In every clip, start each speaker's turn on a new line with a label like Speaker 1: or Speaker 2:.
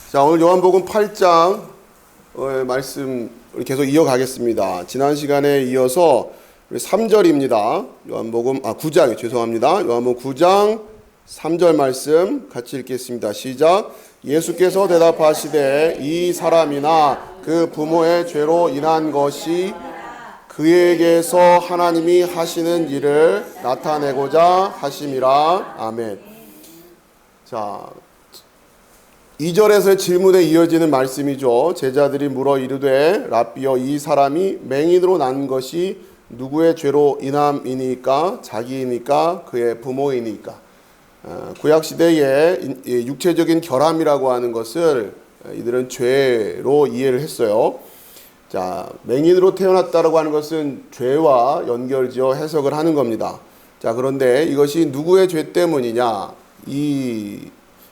Speaker 1: 자, 오늘 요한복음 8장 말씀 계속 이어가겠습니다. 지난 시간에 이어서 3절입니다. 요한복음 9장 죄송합니다. 요한복음 9장 3절 말씀 같이 읽겠습니다. 시작. 예수께서 대답하시되 이 사람이나 그 부모의 죄로 인한 것이 그에게서 하나님이 하시는 일을 나타내고자 하심이라. 아멘. 자, 2절에서의 질문에 이어지는 말씀이죠. 제자들이 물어 이르되 랍비여 이 사람이 맹인으로 난 것이 누구의 죄로 인함이니까 자기이니까 그의 부모이니까. 구약시대에 육체적인 결함이라고 하는 것을 이들은 죄로 이해를 했어요. 자, 맹인으로 태어났다라고 하는 것은 죄와 연결지어 해석을 하는 겁니다. 자, 그런데 이것이 누구의 죄 때문이냐?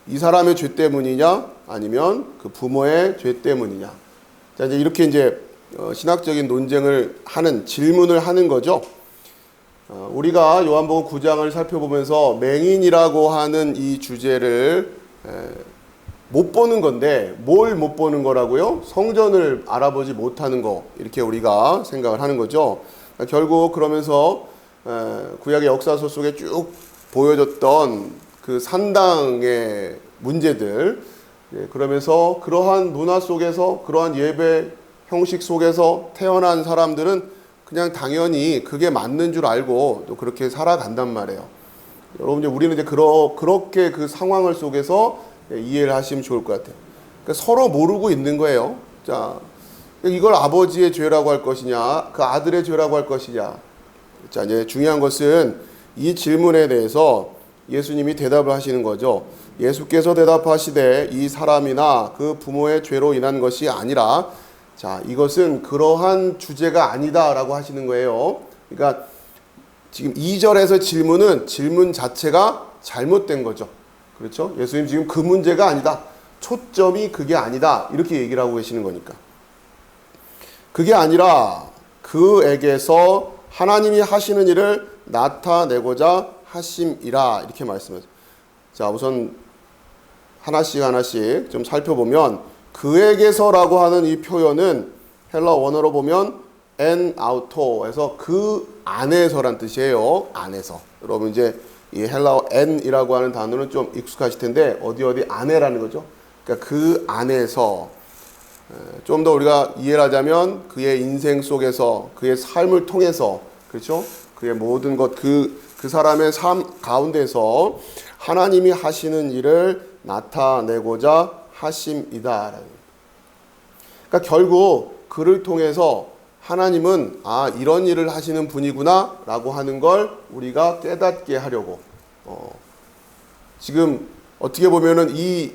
Speaker 1: 이 사람의 죄 때문이냐? 아니면 그 부모의 죄 때문이냐? 자, 이제 신학적인 논쟁을 하는 질문을 하는 거죠. 우리가 요한복음 9장을 살펴보면서 맹인이라고 하는 이 주제를 못 보는 건데 뭘 못 보는 거라고요? 성전을 알아보지 못하는 거, 이렇게 우리가 생각을 하는 거죠. 결국 그러면서 구약의 역사서 속에 쭉 보여졌던 그 산당의 문제들, 그러면서 그러한 문화 속에서, 그러한 예배 형식 속에서 태어난 사람들은 그냥 당연히 그게 맞는 줄 알고 또 그렇게 살아간단 말이에요. 여러분, 우리는 이제 그렇게 그 상황을 속에서 이해를 하시면 좋을 것 같아요. 그러니까 서로 모르고 있는 거예요. 자, 이걸 아버지의 죄라고 할 것이냐, 그 아들의 죄라고 할 것이냐. 자, 이제 중요한 것은 이 질문에 대해서 예수님이 대답을 하시는 거죠. 예수께서 대답하시되 이 사람이나 그 부모의 죄로 인한 것이 아니라, 자, 이것은 그러한 주제가 아니다라고 하시는 거예요. 그러니까 지금 2절에서 질문 자체가 잘못된 거죠. 그렇죠? 예수님 지금 그 문제가 아니다. 초점이 그게 아니다. 이렇게 얘기를 하고 계시는 거니까. 그게 아니라 그에게서 하나님이 하시는 일을 나타내고자 하심이라, 이렇게 말씀하세요. 자, 우선 하나씩 좀 살펴보면 그에게서라고 하는 이 표현은 헬라 원어로 보면 en auto에서 그 안에서란 뜻이에요. 안에서. 여러분 이제 이 헬라어 en이라고 하는 단어는 좀 익숙하실 텐데 어디 안에라는 거죠. 그러니까 그 안에서 좀 더 우리가 이해를 하자면 그의 인생 속에서, 그의 삶을 통해서, 그렇죠? 그의 모든 것, 그 사람의 삶 가운데서 하나님이 하시는 일을 나타내고자 하심이다. 그러니까 결국 그를 통해서 하나님은 이런 일을 하시는 분이구나 라고 하는 걸 우리가 깨닫게 하려고, 지금 어떻게 보면은 이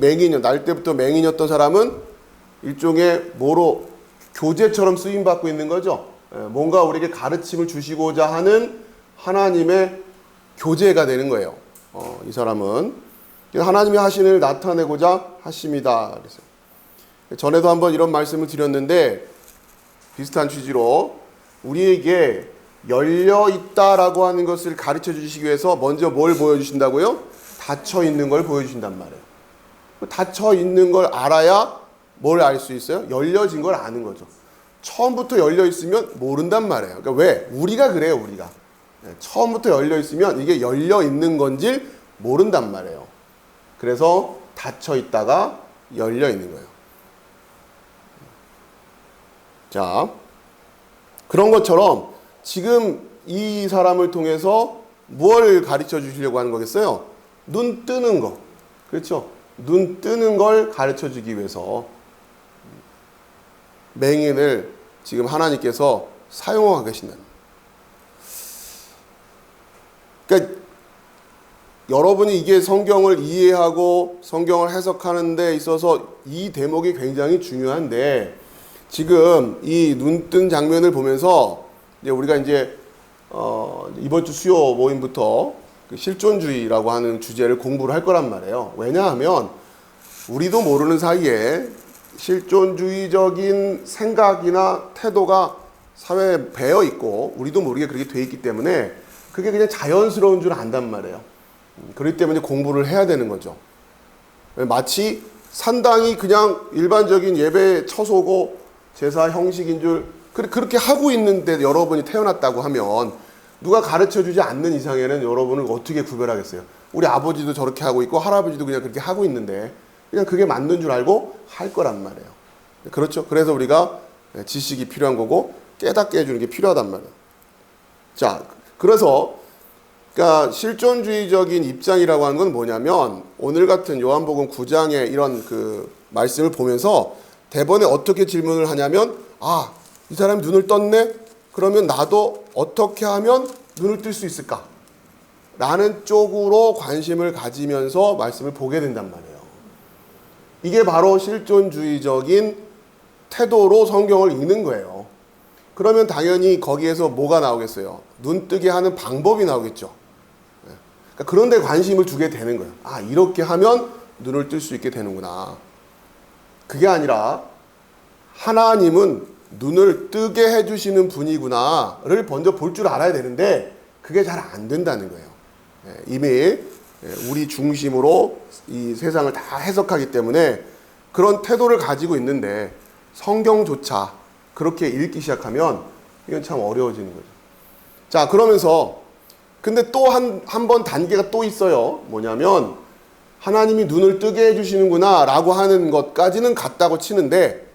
Speaker 1: 맹인, 날 때부터 맹인이었던 사람은 일종의 교재처럼 쓰임받고 있는 거죠. 뭔가 우리에게 가르침을 주시고자 하는 하나님의 교재가 되는 거예요. 이 사람은 하나님이 하시는 일을 나타내고자 하심이다. 그래서 전에도 한번 이런 말씀을 드렸는데 비슷한 취지로 우리에게 열려 있다라고 하는 것을 가르쳐 주시기 위해서 먼저 뭘 보여주신다고요? 닫혀 있는 걸 보여주신단 말이에요. 닫혀 있는 걸 알아야 뭘 알 수 있어요? 열려진 걸 아는 거죠. 처음부터 열려 있으면 모른단 말이에요. 그러니까 왜? 우리가 그래요, 우리가. 처음부터 열려 있으면 이게 열려 있는 건지 모른단 말이에요. 그래서 닫혀 있다가 열려 있는 거예요. 자, 그런 것처럼 지금 이 사람을 통해서 뭘 가르쳐 주시려고 하는 거겠어요? 눈 뜨는 거. 그렇죠? 눈 뜨는 걸 가르쳐 주기 위해서 맹인을 지금 하나님께서 사용하고 계신다. 그러니까 여러분이 이게 성경을 이해하고 성경을 해석하는 데 있어서 이 대목이 굉장히 중요한데, 지금 이 눈뜬 장면을 보면서 우리가 이번 주 수요 모임부터 실존주의라고 하는 주제를 공부를 할 거란 말이에요. 왜냐하면 우리도 모르는 사이에 실존주의적인 생각이나 태도가 사회에 배어 있고 우리도 모르게 그렇게 돼 있기 때문에 그게 그냥 자연스러운 줄 안단 말이에요. 그렇기 때문에 공부를 해야 되는 거죠. 마치 산당이 그냥 일반적인 예배 처소고 제사 형식인 줄 그렇게 하고 있는데 여러분이 태어났다고 하면 누가 가르쳐주지 않는 이상에는 여러분을 어떻게 구별하겠어요? 우리 아버지도 저렇게 하고 있고 할아버지도 그냥 그렇게 하고 있는데 그냥 그게 맞는 줄 알고 할 거란 말이에요. 그렇죠? 그래서 우리가 지식이 필요한 거고 깨닫게 해주는 게 필요하단 말이에요. 자, 그래서 그러니까 실존주의적인 입장이라고 하는 건 뭐냐면 오늘 같은 요한복음 9장의 이런 그 말씀을 보면서 대번에 어떻게 질문을 하냐면 이 사람이 눈을 떴네? 그러면 나도 어떻게 하면 눈을 뜰 수 있을까? 라는 쪽으로 관심을 가지면서 말씀을 보게 된단 말이에요. 이게 바로 실존주의적인 태도로 성경을 읽는 거예요. 그러면 당연히 거기에서 뭐가 나오겠어요? 눈 뜨게 하는 방법이 나오겠죠. 그러니까 그런 데 관심을 두게 되는 거예요. 이렇게 하면 눈을 뜰 수 있게 되는구나. 그게 아니라 하나님은 눈을 뜨게 해주시는 분이구나를 먼저 볼 줄 알아야 되는데 그게 잘 안 된다는 거예요. 이미 우리 중심으로 이 세상을 다 해석하기 때문에 그런 태도를 가지고 있는데 성경조차 그렇게 읽기 시작하면 이건 참 어려워지는 거죠. 자, 그러면서 근데 또 한 번 단계가 또 있어요. 뭐냐면 하나님이 눈을 뜨게 해주시는구나 라고 하는 것까지는 같다고 치는데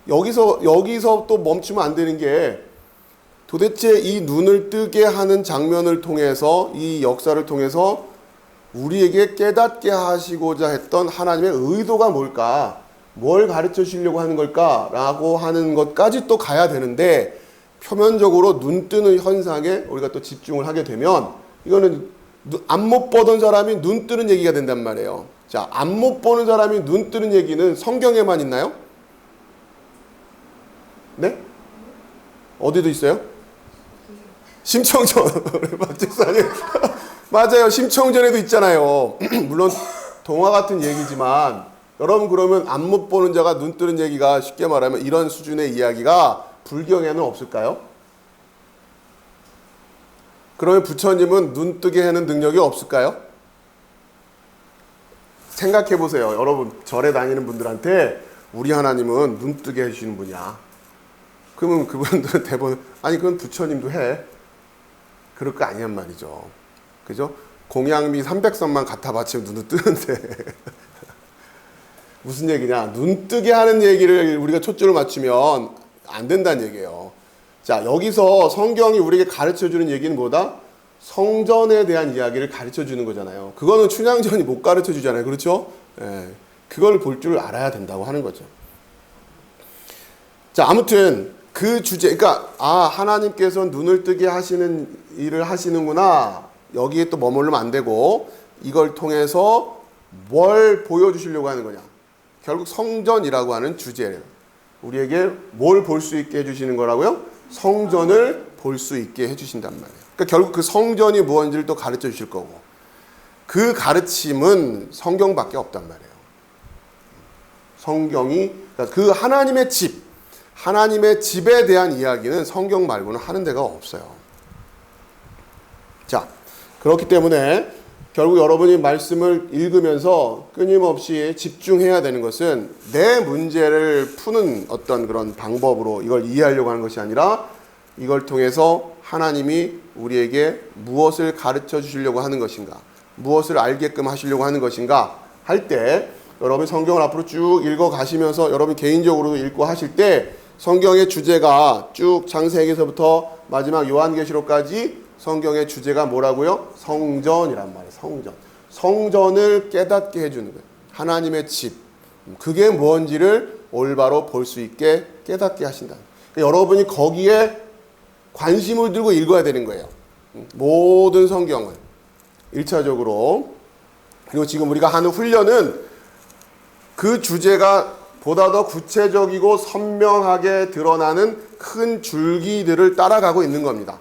Speaker 1: 여기서 또 멈추면 안 되는 게 도대체 이 눈을 뜨게 하는 장면을 통해서 이 역사를 통해서 우리에게 깨닫게 하시고자 했던 하나님의 의도가 뭘까? 뭘 가르쳐 주시려고 하는 걸까? 라고 하는 것까지 또 가야 되는데 표면적으로 눈 뜨는 현상에 우리가 또 집중을 하게 되면 이거는 안 못 보던 사람이 눈 뜨는 얘기가 된단 말이에요. 자, 안 못 보는 사람이 눈 뜨는 얘기는 성경에만 있나요? 네? 어디도 있어요? 심청전. 박집사님. 맞아요. 심청전에도 있잖아요. 물론 동화 같은 얘기지만 여러분 그러면 안 못 보는 자가 눈 뜨는 얘기가 쉽게 말하면 이런 수준의 이야기가 불경에는 없을까요? 그러면 부처님은 눈 뜨게 하는 능력이 없을까요? 생각해 보세요. 여러분 절에 다니는 분들한테 우리 하나님은 눈 뜨게 해주시는 분이야. 그러면 그분들은 대부분 그건 부처님도 해. 그럴 거 아니란 말이죠. 그죠? 공양미 300선만 갖다 바치면 눈을 뜨는데 무슨 얘기냐? 눈 뜨게 하는 얘기를 우리가 초점을 맞추면 안 된다는 얘기예요. 자, 여기서 성경이 우리에게 가르쳐주는 얘기는 뭐다? 성전에 대한 이야기를 가르쳐주는 거잖아요. 그거는 춘향전이 못 가르쳐주잖아요. 그렇죠? 그걸 볼 줄 알아야 된다고 하는 거죠. 자, 아무튼 그 주제, 그러니까 하나님께서 눈을 뜨게 하시는 일을 하시는구나. 여기에 또 머무르면 안 되고 이걸 통해서 뭘 보여주시려고 하는 거냐. 결국 성전이라고 하는 주제예요. 우리에게 뭘 볼 수 있게 해주시는 거라고요? 성전을 볼 수 있게 해주신단 말이에요. 그러니까 결국 그 성전이 무엇인지를 또 가르쳐 주실 거고 그 가르침은 성경밖에 없단 말이에요. 성경이 그러니까 그 하나님의 집에 대한 이야기는 성경 말고는 하는 데가 없어요. 자, 그렇기 때문에 결국 여러분이 말씀을 읽으면서 끊임없이 집중해야 되는 것은 내 문제를 푸는 어떤 그런 방법으로 이걸 이해하려고 하는 것이 아니라 이걸 통해서 하나님이 우리에게 무엇을 가르쳐 주시려고 하는 것인가, 무엇을 알게끔 하시려고 하는 것인가 할 때 여러분 성경을 앞으로 쭉 읽어 가시면서 여러분 개인적으로도 읽고 하실 때 성경의 주제가 쭉 창세기에서부터 마지막 요한계시록까지 성경의 주제가 뭐라고요? 성전이란 말이에요. 성전. 성전을 깨닫게 해주는 거예요. 하나님의 집. 그게 뭔지를 올바로 볼 수 있게 깨닫게 하신다. 그러니까 여러분이 거기에 관심을 들고 읽어야 되는 거예요. 모든 성경은. 1차적으로. 그리고 지금 우리가 하는 훈련은 그 주제가 보다 더 구체적이고 선명하게 드러나는 큰 줄기들을 따라가고 있는 겁니다.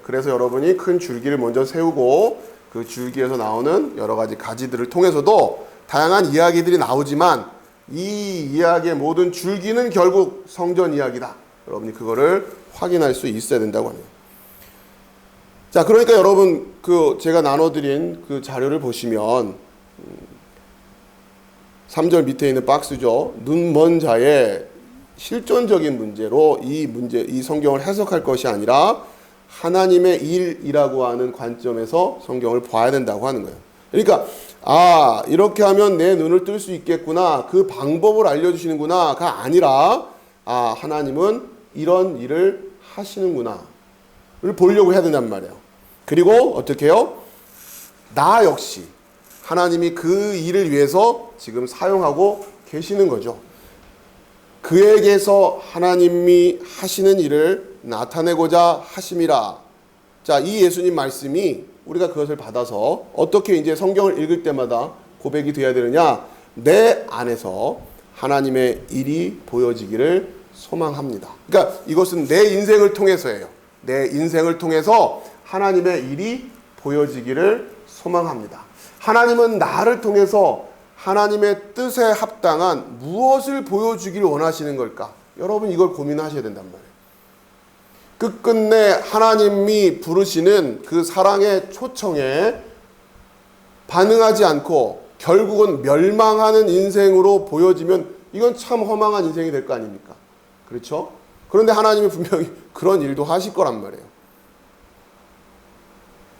Speaker 1: 그래서 여러분이 큰 줄기를 먼저 세우고 그 줄기에서 나오는 여러 가지 가지들을 통해서도 다양한 이야기들이 나오지만 이 이야기의 모든 줄기는 결국 성전 이야기다. 여러분이 그거를 확인할 수 있어야 된다고 합니다. 자, 그러니까 여러분 제가 나눠드린 그 자료를 보시면 3절 밑에 있는 박스죠. 눈먼 자의 실존적인 문제로 이 성경을 해석할 것이 아니라 하나님의 일이라고 하는 관점에서 성경을 봐야 된다고 하는 거예요. 그러니까 이렇게 하면 내 눈을 뜰 수 있겠구나, 그 방법을 알려주시는구나가 아니라 하나님은 이런 일을 하시는구나를 보려고 해야 된단 말이에요. 그리고 어떻게 해요? 나 역시 하나님이 그 일을 위해서 지금 사용하고 계시는 거죠. 그에게서 하나님이 하시는 일을 나타내고자 하심이라. 자, 이 예수님 말씀이 우리가 그것을 받아서 어떻게 이제 성경을 읽을 때마다 고백이 되어야 되느냐? 내 안에서 하나님의 일이 보여지기를 소망합니다. 그러니까 이것은 내 인생을 통해서예요. 내 인생을 통해서 하나님의 일이 보여지기를 소망합니다. 하나님은 나를 통해서 하나님의 뜻에 합당한 무엇을 보여주기를 원하시는 걸까? 여러분 이걸 고민하셔야 된단 말이에요. 끝끝내 하나님이 부르시는 그 사랑의 초청에 반응하지 않고 결국은 멸망하는 인생으로 보여지면 이건 참 허망한 인생이 될 거 아닙니까? 그렇죠? 그런데 하나님이 분명히 그런 일도 하실 거란 말이에요.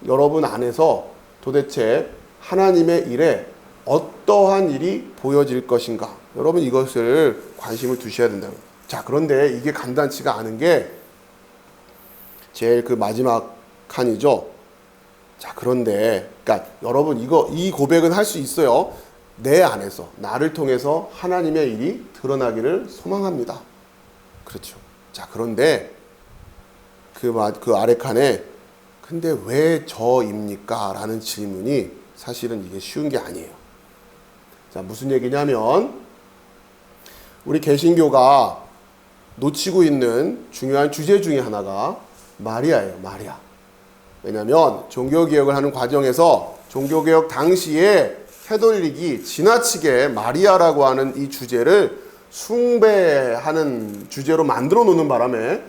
Speaker 1: 여러분 안에서 도대체 하나님의 일에 어떠한 일이 보여질 것인가? 여러분 이것을 관심을 두셔야 된다. 자, 그런데 이게 간단치가 않은 게 제일 그 마지막 칸이죠. 자, 그런데 그러니까 여러분 이 고백은 할 수 있어요. 내 안에서 나를 통해서 하나님의 일이 드러나기를 소망합니다. 그렇죠. 자, 그런데 그 아래 칸에 근데 왜 저입니까? 라는 질문이 사실은 이게 쉬운 게 아니에요. 자, 무슨 얘기냐면 우리 개신교가 놓치고 있는 중요한 주제 중에 하나가 마리아예요. 마리아. 왜냐하면 종교개혁을 하는 과정에서 종교개혁 당시에 캐톨릭이 지나치게 마리아라고 하는 이 주제를 숭배하는 주제로 만들어 놓는 바람에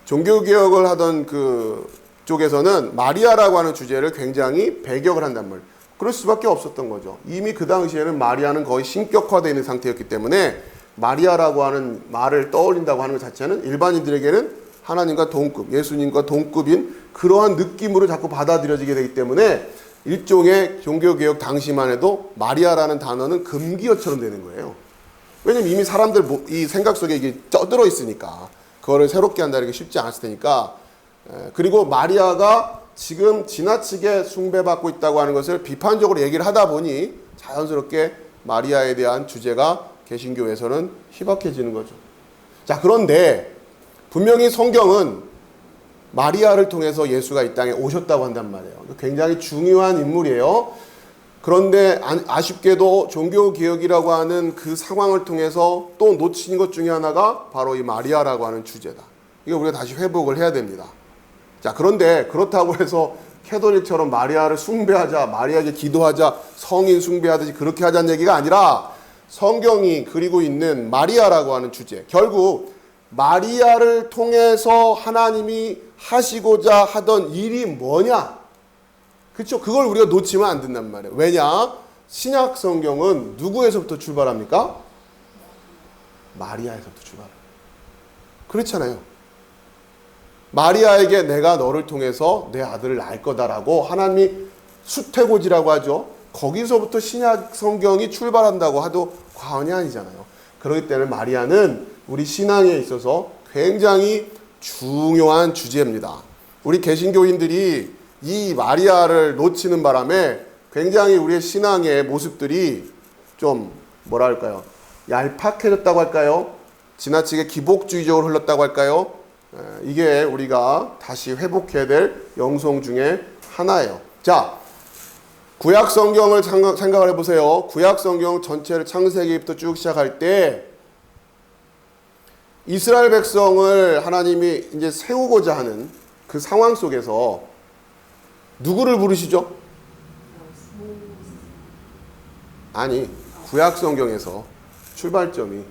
Speaker 1: 종교개혁을 하던 그 쪽에서는 마리아라고 하는 주제를 굉장히 배격을 한단 말이에요. 그럴 수밖에 없었던 거죠. 이미 그 당시에는 마리아는 거의 신격화되어 있는 상태였기 때문에 마리아라고 하는 말을 떠올린다고 하는 것 자체는 일반인들에게는 하나님과 동급, 예수님과 동급인 그러한 느낌으로 자꾸 받아들여지게 되기 때문에 일종의 종교개혁 당시만 해도 마리아라는 단어는 금기어처럼 되는 거예요. 왜냐면 이미 사람들 이 생각 속에 이게 쪄들어 있으니까 그거를 새롭게 한다는 게 쉽지 않았을 테니까. 그리고 마리아가 지금 지나치게 숭배받고 있다고 하는 것을 비판적으로 얘기를 하다 보니 자연스럽게 마리아에 대한 주제가 개신교에서는 희박해지는 거죠. 자, 그런데 분명히 성경은 마리아를 통해서 예수가 이 땅에 오셨다고 한단 말이에요. 굉장히 중요한 인물이에요. 그런데 아쉽게도 종교개혁이라고 하는 그 상황을 통해서 또 놓친 것 중에 하나가 바로 이 마리아라고 하는 주제다. 이거 우리가 다시 회복을 해야 됩니다. 자, 그런데 그렇다고 해서 캐톨릭처럼 마리아를 숭배하자, 마리아에게 기도하자, 성인 숭배하듯이 그렇게 하자는 얘기가 아니라 성경이 그리고 있는 마리아라고 하는 주제, 결국 마리아를 통해서 하나님이 하시고자 하던 일이 뭐냐? 그렇죠? 그걸 우리가 놓치면 안 된단 말이에요. 왜냐? 신약 성경은 누구에서부터 출발합니까? 마리아에서부터 출발합니다. 그렇잖아요. 마리아에게 내가 너를 통해서 내 아들을 낳을 거다라고 하나님이 수태고지라고 하죠. 거기서부터 신약 성경이 출발한다고 해도 과언이 아니잖아요. 그렇기 때문에 마리아는 우리 신앙에 있어서 굉장히 중요한 주제입니다. 우리 개신교인들이 이 마리아를 놓치는 바람에 굉장히 우리의 신앙의 모습들이 좀 뭐랄까요? 얄팍해졌다고 할까요? 지나치게 기복주의적으로 흘렀다고 할까요? 이게 우리가 다시 회복해야 될 영성 중에 하나예요. 자, 구약 성경을 생각을 해보세요. 구약 성경 전체를 창세기부터 쭉 시작할 때 이스라엘 백성을 하나님이 이제 세우고자 하는 그 상황 속에서 누구를 부르시죠? 아니, 구약 성경에서 출발점이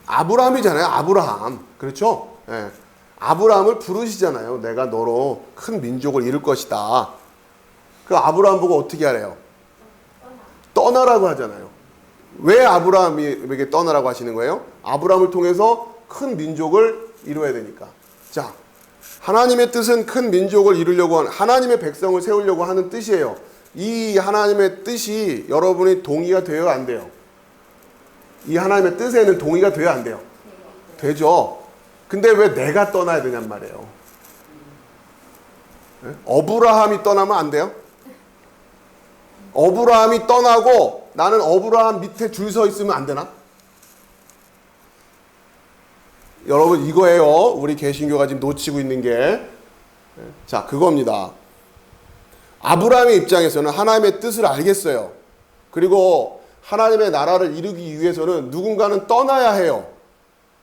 Speaker 1: 아브라함이잖아요. 아브라함. 그렇죠? 예. 아브라함을 부르시잖아요. 내가 너로 큰 민족을 이룰 것이다. 그 아브라함 보고 어떻게 하래요? 떠나라고 하잖아요. 왜 아브라함에게 떠나라고 하시는 거예요? 아브라함을 통해서 큰 민족을 이루어야 되니까. 자, 하나님의 뜻은 큰 민족을 이루려고 하는, 하나님의 백성을 세우려고 하는 뜻이에요. 이 하나님의 뜻이 여러분이 동의가 돼요, 안 돼요? 이 하나님의 뜻에는 동의가 돼요, 안 돼요? 되죠. 근데 왜 내가 떠나야 되냔 말이에요. 어브라함이 떠나면 안 돼요? 어브라함이 떠나고 나는 어브라함 밑에 줄 서 있으면 안 되나? 여러분, 이거예요. 우리 개신교가 지금 놓치고 있는 게. 자, 그겁니다. 아브라함의 입장에서는 하나님의 뜻을 알겠어요. 그리고 하나님의 나라를 이루기 위해서는 누군가는 떠나야 해요.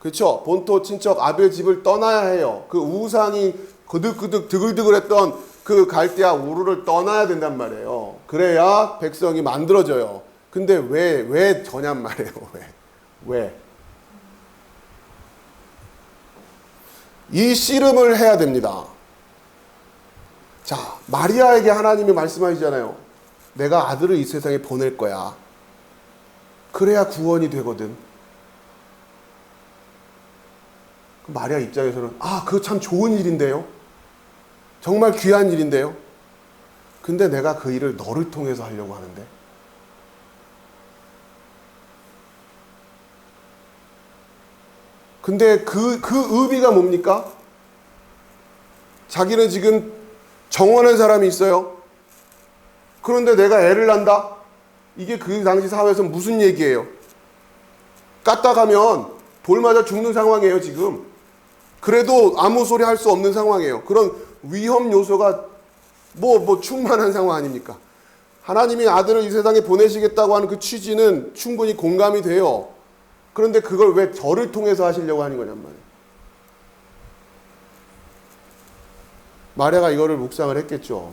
Speaker 1: 그렇죠? 본토 친척 아벨 집을 떠나야 해요. 그 우상이 그득그득 드글드글했던 그 갈대아 우르를 떠나야 된단 말이에요. 그래야 백성이 만들어져요. 근데 왜 저냔 말이에요. 왜? 이 씨름을 해야 됩니다. 자, 마리아에게 하나님이 말씀하시잖아요. 내가 아들을 이 세상에 보낼 거야. 그래야 구원이 되거든. 마리아 입장에서는 그거 참 좋은 일인데요. 정말 귀한 일인데요. 근데 내가 그 일을 너를 통해서 하려고 하는데. 근데 그 의미가 뭡니까? 자기는 지금 정원한 사람이 있어요. 그런데 내가 애를 낳는다? 이게 그 당시 사회에서 무슨 얘기예요? 까딱하면 돌 맞아 죽는 상황이에요, 지금. 그래도 아무 소리 할 수 없는 상황이에요. 그런 위험 요소가 충만한 상황 아닙니까? 하나님이 아들을 이 세상에 보내시겠다고 하는 그 취지는 충분히 공감이 돼요. 그런데 그걸 왜 저를 통해서 하시려고 하는 거냔 말이에요. 마리아가 이거를 묵상을 했겠죠.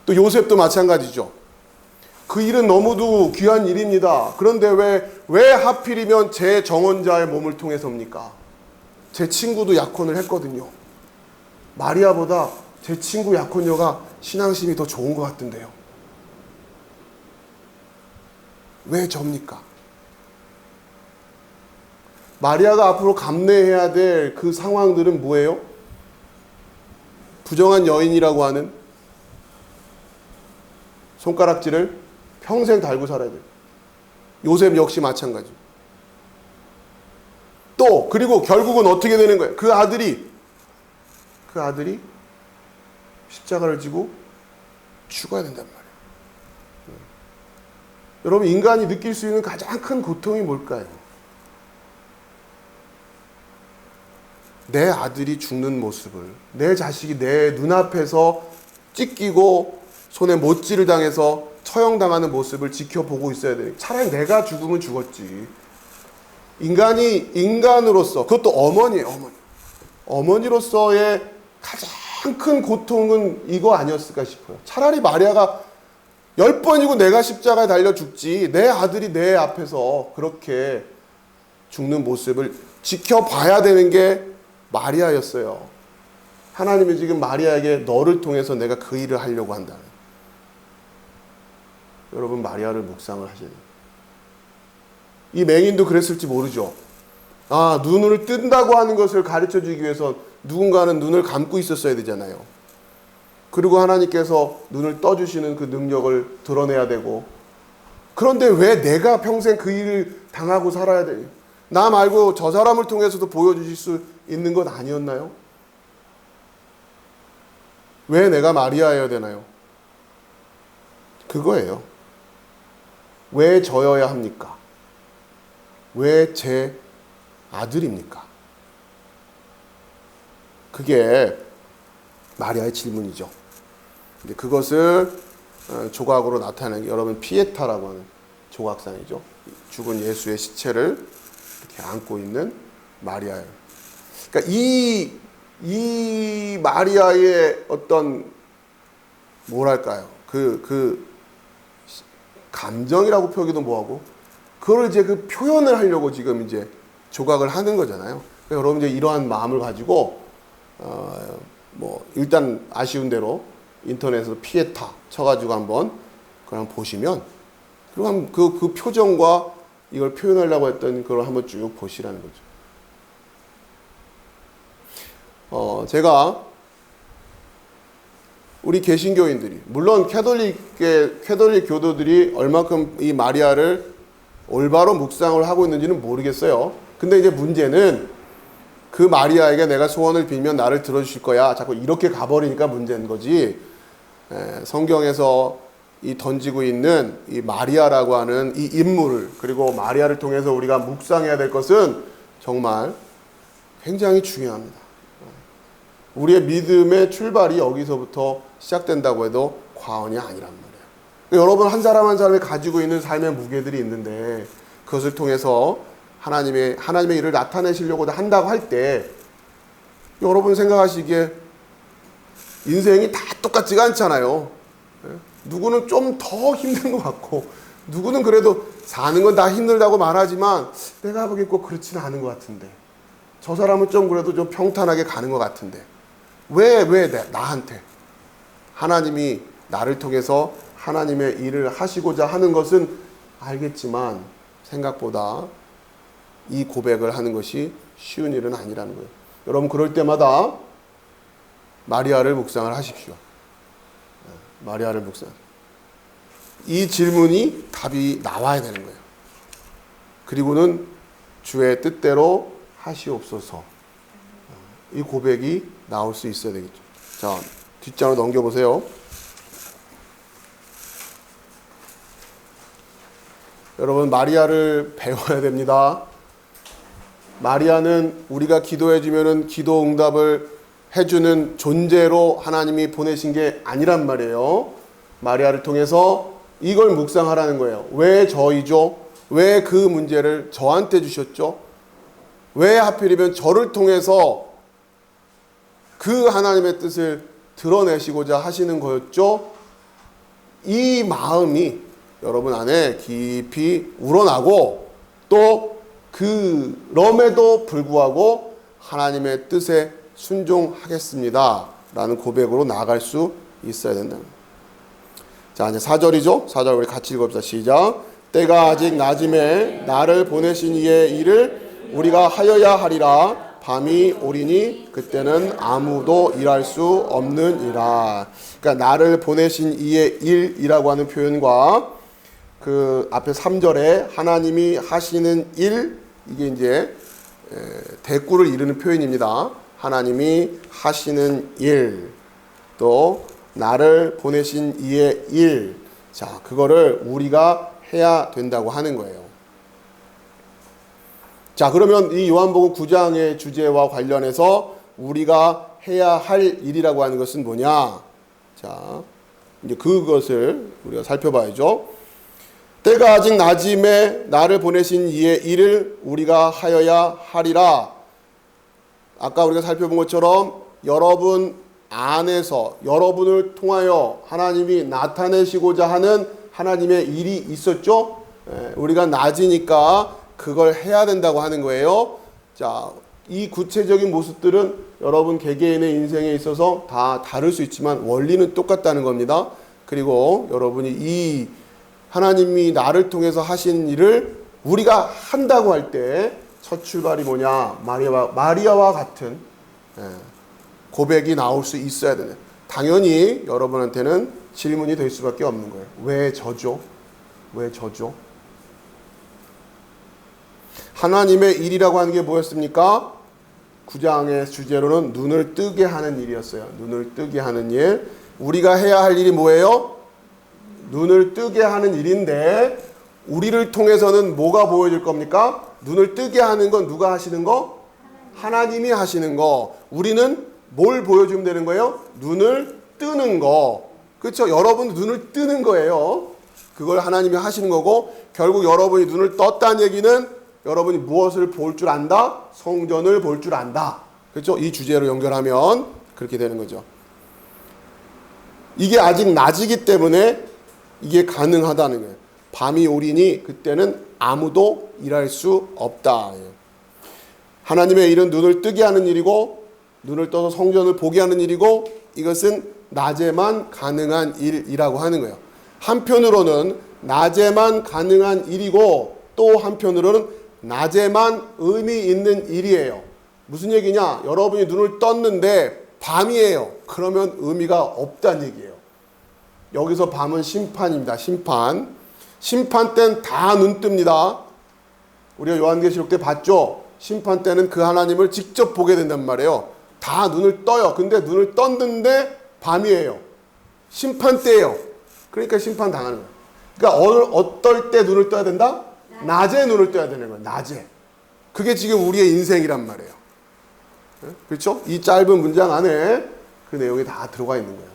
Speaker 1: 또 요셉도 마찬가지죠. 그 일은 너무도 귀한 일입니다. 그런데 왜 하필이면 제 정원자의 몸을 통해서입니까? 제 친구도 약혼을 했거든요. 마리아보다 제 친구 약혼녀가 신앙심이 더 좋은 것 같은데요. 왜 접니까? 마리아가 앞으로 감내해야 될 그 상황들은 뭐예요? 부정한 여인이라고 하는 손가락질을 평생 달고 살아야 돼요. 요셉 역시 마찬가지. 또 그리고 결국은 어떻게 되는 거예요? 그 아들이 십자가를 지고 죽어야 된단 말이에요. 여러분, 인간이 느낄 수 있는 가장 큰 고통이 뭘까요? 내 아들이 죽는 모습을, 내 자식이 내 눈앞에서 찢기고 손에 못질을 당해서 처형당하는 모습을 지켜보고 있어야 돼요. 차라리 내가 죽으면 죽었지. 인간이 인간으로서, 그것도 어머니예요. 어머니로서의 가장 큰 고통은 이거 아니었을까 싶어요. 차라리 마리아가 10번이고 내가 십자가에 달려 죽지, 내 아들이 내 앞에서 그렇게 죽는 모습을 지켜봐야 되는 게 마리아였어요. 하나님이 지금 마리아에게 너를 통해서 내가 그 일을 하려고 한다. 여러분, 마리아를 묵상을 하셔야 돼요. 이 맹인도 그랬을지 모르죠. 눈을 뜬다고 하는 것을 가르쳐주기 위해서 누군가는 눈을 감고 있었어야 되잖아요. 그리고 하나님께서 눈을 떠주시는 그 능력을 드러내야 되고, 그런데 왜 내가 평생 그 일을 당하고 살아야 돼요? 나 말고 저 사람을 통해서도 보여주실 수 있는 것 아니었나요? 왜 내가 마리아여야 되나요? 그거예요. 왜 저여야 합니까? 왜 제 아들입니까? 그게 마리아의 질문이죠. 근데 그것을 조각으로 나타내는 게 여러분 피에타라고 하는 조각상이죠. 죽은 예수의 시체를 이렇게 안고 있는 마리아예요. 그러니까 이 마리아의 어떤 뭐랄까요? 그 감정이라고 표기도 뭐하고, 그걸 이제 그 표현을 하려고 지금 이제 조각을 하는 거잖아요. 그러니까 여러분 이제 이러한 마음을 가지고 일단 아쉬운 대로 인터넷에서 피에타 쳐가지고 한번 그냥 보시면 그럼 그 표정과 이걸 표현하려고 했던 걸 한번 쭉 보시라는 거죠. 제가 우리 개신교인들이, 물론 캐톨릭 교도들이 얼마큼 이 마리아를 올바로 묵상을 하고 있는지는 모르겠어요. 근데 이제 문제는 그 마리아에게 내가 소원을 빌면 나를 들어주실 거야, 자꾸 이렇게 가버리니까 문제인 거지. 성경에서 이 던지고 있는 이 마리아라고 하는 이 인물을, 그리고 마리아를 통해서 우리가 묵상해야 될 것은 정말 굉장히 중요합니다. 우리의 믿음의 출발이 여기서부터 시작된다고 해도 과언이 아니란 말이에요. 여러분, 한 사람 한 사람이 가지고 있는 삶의 무게들이 있는데, 그것을 통해서 하나님의 일을 나타내시려고 한다고 할 때, 여러분 생각하시기에 인생이 다 똑같지가 않잖아요. 누구는 좀 더 힘든 것 같고, 누구는 그래도 사는 건 다 힘들다고 말하지만 내가 보기엔 꼭 그렇지는 않은 것 같은데, 저 사람은 좀 그래도 좀 평탄하게 가는 것 같은데, 왜 나한테 하나님이 나를 통해서 하나님의 일을 하시고자 하는 것은 알겠지만 생각보다 이 고백을 하는 것이 쉬운 일은 아니라는 거예요. 여러분, 그럴 때마다 마리아를 묵상을 하십시오. 마리아를 묵상. 이 질문이 답이 나와야 되는 거예요. 그리고는 주의 뜻대로 하시옵소서. 이 고백이 나올 수 있어야 되겠죠. 자, 뒷장으로 넘겨보세요. 여러분, 마리아를 배워야 됩니다. 마리아는 우리가 기도해주면은 기도 응답을 해주는 존재로 하나님이 보내신 게 아니란 말이에요. 마리아를 통해서 이걸 묵상하라는 거예요. 왜 저이죠? 왜 그 문제를 저한테 주셨죠? 왜 하필이면 저를 통해서 그 하나님의 뜻을 드러내시고자 하시는 거였죠? 이 마음이 여러분 안에 깊이 우러나고, 또 그럼에도 불구하고 하나님의 뜻에 순종하겠습니다 라는 고백으로 나아갈 수 있어야 된다. 자, 이제 4절이죠. 4절 우리 같이 읽읍시다. 시작. 때가 아직 낮음에 나를 보내신 이의 일을 우리가 하여야 하리라. 밤이 오리니 그때는 아무도 일할 수 없느니라. 그러니까 나를 보내신 이의 일이라고 하는 표현과 그 앞에 3절에 하나님이 하시는 일, 이게 이제 대꾸를 이루는 표현입니다. 하나님이 하시는 일, 또 나를 보내신 이의 일. 자, 그거를 우리가 해야 된다고 하는 거예요. 자, 그러면 이 요한복음 9장의 주제와 관련해서 우리가 해야 할 일이라고 하는 것은 뭐냐? 자, 이제 그것을 우리가 살펴봐야죠. 때가 아직 낮음에 나를 보내신 이의 일을 우리가 하여야 하리라. 아까 우리가 살펴본 것처럼 여러분 안에서 여러분을 통하여 하나님이 나타내시고자 하는 하나님의 일이 있었죠. 우리가 낮이니까 그걸 해야 된다고 하는 거예요. 자, 이 구체적인 모습들은 여러분 개개인의 인생에 있어서 다 다를 수 있지만 원리는 똑같다는 겁니다. 그리고 여러분이 이 하나님이 나를 통해서 하신 일을 우리가 한다고 할 때 첫 출발이 뭐냐? 마리아와 같은 고백이 나올 수 있어야 되는. 당연히 여러분한테는 질문이 될 수밖에 없는 거예요. 왜 저죠? 왜 저죠? 하나님의 일이라고 하는 게 뭐였습니까? 9장의 주제로는 눈을 뜨게 하는 일이었어요. 눈을 뜨게 하는 일. 우리가 해야 할 일이 뭐예요? 눈을 뜨게 하는 일인데, 우리를 통해서는 뭐가 보여질 겁니까? 눈을 뜨게 하는 건 누가 하시는 거? 하나님이 하시는 거. 우리는 뭘 보여주면 되는 거예요? 눈을 뜨는 거. 그렇죠? 여러분 눈을 뜨는 거예요. 그걸 하나님이 하시는 거고, 결국 여러분이 눈을 떴다는 얘기는 여러분이 무엇을 볼 줄 안다? 성전을 볼 줄 안다. 그렇죠? 이 주제로 연결하면 그렇게 되는 거죠. 이게 아직 낮이기 때문에 이게 가능하다는 거예요. 밤이 오리니 그때는 아무도 일할 수 없다. 하나님의 일은 눈을 뜨게 하는 일이고, 눈을 떠서 성전을 보게 하는 일이고, 이것은 낮에만 가능한 일이라고 하는 거예요. 한편으로는 낮에만 가능한 일이고 또 한편으로는 낮에만 의미 있는 일이에요. 무슨 얘기냐? 여러분이 눈을 떴는데 밤이에요. 그러면 의미가 없다는 얘기예요. 여기서 밤은 심판입니다. 심판. 심판 때는 다 눈 뜹니다. 우리가 요한계시록 때 봤죠? 심판 때는 그 하나님을 직접 보게 된단 말이에요. 다 눈을 떠요. 근데 눈을 떴는데 밤이에요. 심판 때예요. 그러니까 심판 당하는 거예요. 그러니까 어떨 때 눈을 떠야 된다? 낮에 눈을 떠야 되는 거예요. 낮에. 그게 지금 우리의 인생이란 말이에요. 그렇죠? 이 짧은 문장 안에 그 내용이 다 들어가 있는 거예요.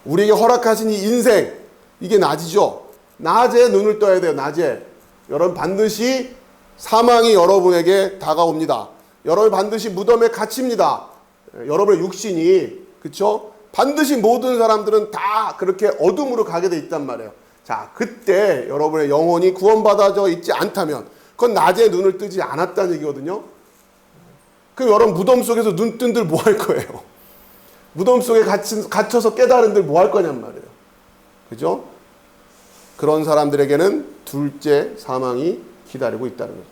Speaker 1: 우리에게 허락하신 이 인생, 이게 낮이죠. 낮에 눈을 떠야 돼요. 낮에. 여러분 반드시 사망이 여러분에게 다가옵니다. 여러분 반드시 무덤에 갇힙니다. 여러분의 육신이, 그렇죠? 반드시 모든 사람들은 다 그렇게 어둠으로 가게 돼 있단 말이에요. 자, 그때 여러분의 영혼이 구원받아져 있지 않다면 그건 낮에 눈을 뜨지 않았다는 얘기거든요. 그럼 여러분 무덤 속에서 눈 뜬들 뭐 할 거예요? 무덤 속에 갇혀서 깨달은들 뭐 할 거냔 말이에요. 그죠? 그런 사람들에게는 둘째 사망이 기다리고 있다는 거죠.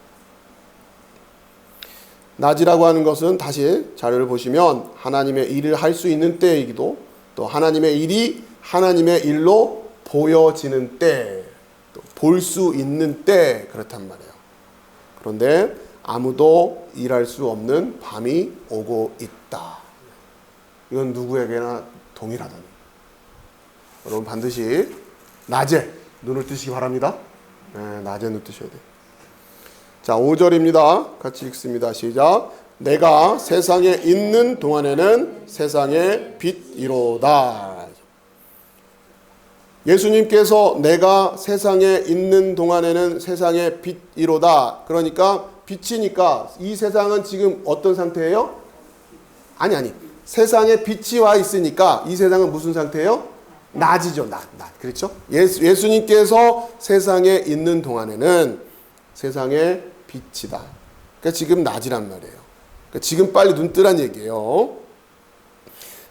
Speaker 1: 낮이라고 하는 것은 다시 자료를 보시면 하나님의 일을 할 수 있는 때이기도, 또 하나님의 일이 하나님의 일로 보여지는 때, 또 볼 수 있는 때, 그렇단 말이에요. 그런데 아무도 일할 수 없는 밤이 오고 있다. 이건 누구에게나 동일하다는. 여러분 반드시 낮에 눈을 뜨시기 바랍니다. 네, 낮에 눈 뜨셔야 돼요. 자, 5절입니다. 같이 읽습니다. 시작. 내가 세상에 있는 동안에는 세상의 빛이로다. 예수님께서 내가 세상에 있는 동안에는 세상의 빛이로다. 그러니까 빛이니까 이 세상은 지금 어떤 상태예요? 아니. 세상에 빛이 와 있으니까 이 세상은 무슨 상태예요? 낮이죠. 낮. 그렇죠? 예수님께서 세상에 있는 동안에는 세상의 빛이다. 그러니까 지금 낮이란 말이에요. 그러니까 지금 빨리 눈 뜨란 얘기예요.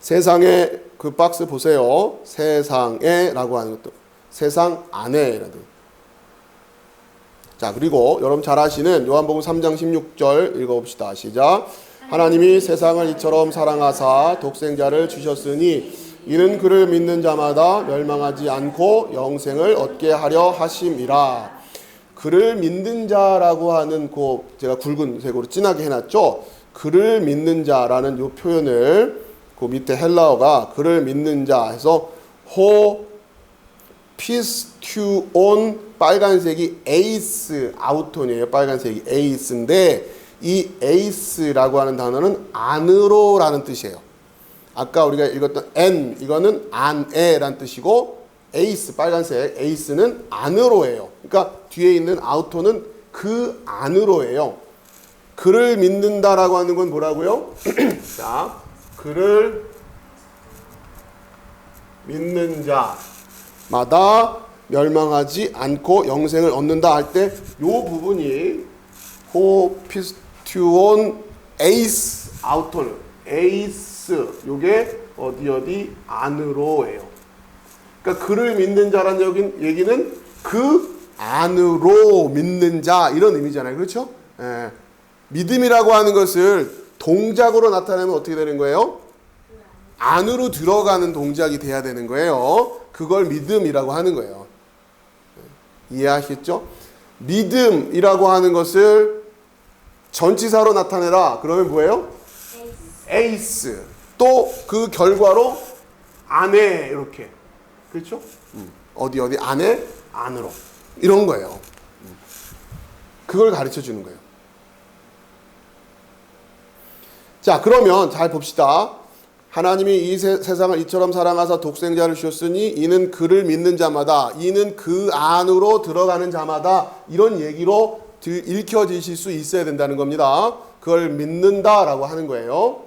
Speaker 1: 세상에 그 박스 보세요. 세상에라고 하는 것도 세상 안에라도. 자, 그리고 여러분 잘 아시는 요한복음 3장 16절 읽어봅시다. 시작. 하나님이 세상을 이처럼 사랑하사 독생자를 주셨으니 이는 그를 믿는 자마다 멸망하지 않고 영생을 얻게 하려 하심이라. 그를 믿는 자라고 하는 그 제가 굵은 색으로 진하게 해놨죠. 그를 믿는 자라는 요 표현을 그 밑에 헬라어가 그를 믿는 자 해서 호 피스튜온 빨간색이 에이스 아우톤이에요. 빨간색이 에이스인데 이 에이스라고 하는 단어는 안으로라는 뜻이에요. 아까 우리가 읽었던 엔 이거는 안에라는 뜻이고 에이스 빨간색 에이스는 안으로예요. 그러니까 뒤에 있는 아우토는 그 안으로예요. 그를 믿는다라고 하는 건 뭐라고요? 자, 그를 믿는 자마다 멸망하지 않고 영생을 얻는다 할 때 이 부분이 호피스튜온 에이스 아우토는 에이스 요게 어디 안으로예요. 그러니까 그를 믿는 자라는 얘기는 그 안으로 믿는 자 이런 의미잖아요. 그렇죠? 예. 믿음이라고 하는 것을 동작으로 나타내면 어떻게 되는 거예요? 안으로 들어가는 동작이 돼야 되는 거예요. 그걸 믿음이라고 하는 거예요. 이해하시겠죠? 믿음이라고 하는 것을 전치사로 나타내라. 그러면 뭐예요? 에이스. 또 그 결과로 안에 이렇게. 그렇죠? 어디 안에 안으로. 이런 거예요. 그걸 가르쳐 주는 거예요. 자, 그러면 잘 봅시다. 하나님이 이 세상을 이처럼 사랑하사 독생자를 주셨으니 이는 그를 믿는 자마다 이는 그 안으로 들어가는 자마다 이런 얘기로 읽혀지실 수 있어야 된다는 겁니다. 그걸 믿는다라고 하는 거예요.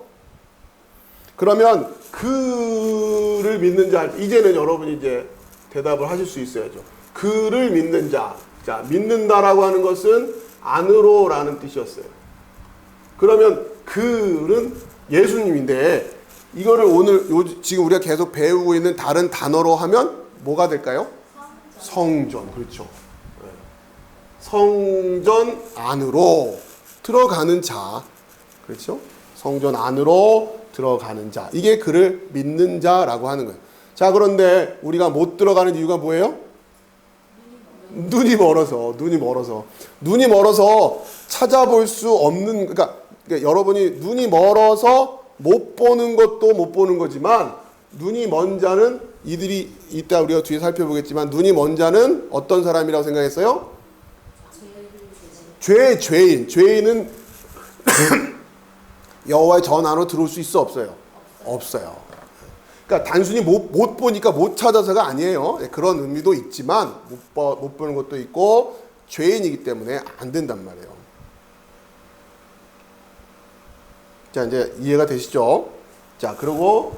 Speaker 1: 그러면 그를 믿는 자 이제는 여러분이 이제 대답을 하실 수 있어야죠. 그를 믿는 자. 자, 믿는다라고 하는 것은 안으로라는 뜻이었어요. 그러면 그는 예수님인데 이거를 오늘 지금 우리가 계속 배우고 있는 다른 단어로 하면 뭐가 될까요? 성전, 그렇죠. 성전 안으로 들어가는 자, 그렇죠? 성전 안으로 들어가는 자, 이게 그를 믿는 자라고 하는 거예요. 자, 그런데 우리가 못 들어가는 이유가 뭐예요? 눈이 멀어서 찾아볼 수 없는, 그러니까 여러분이 눈이 멀어서 못 보는 것도 못 보는 거지만, 눈이 먼 자는 이들이 이따 우리가 뒤에 살펴보겠지만, 눈이 먼 자는 어떤 사람이라고 생각했어요? 죄인은 여호와의 전 안으로 들어올 수 있어, 없어요? 없어요. 그러니까 단순히 못 보니까 못 찾아서가 아니에요. 그런 의미도 있지만 못 보는 것도 있고 죄인이기 때문에 안 된단 말이에요. 자, 이제 이해가 되시죠? 자, 그리고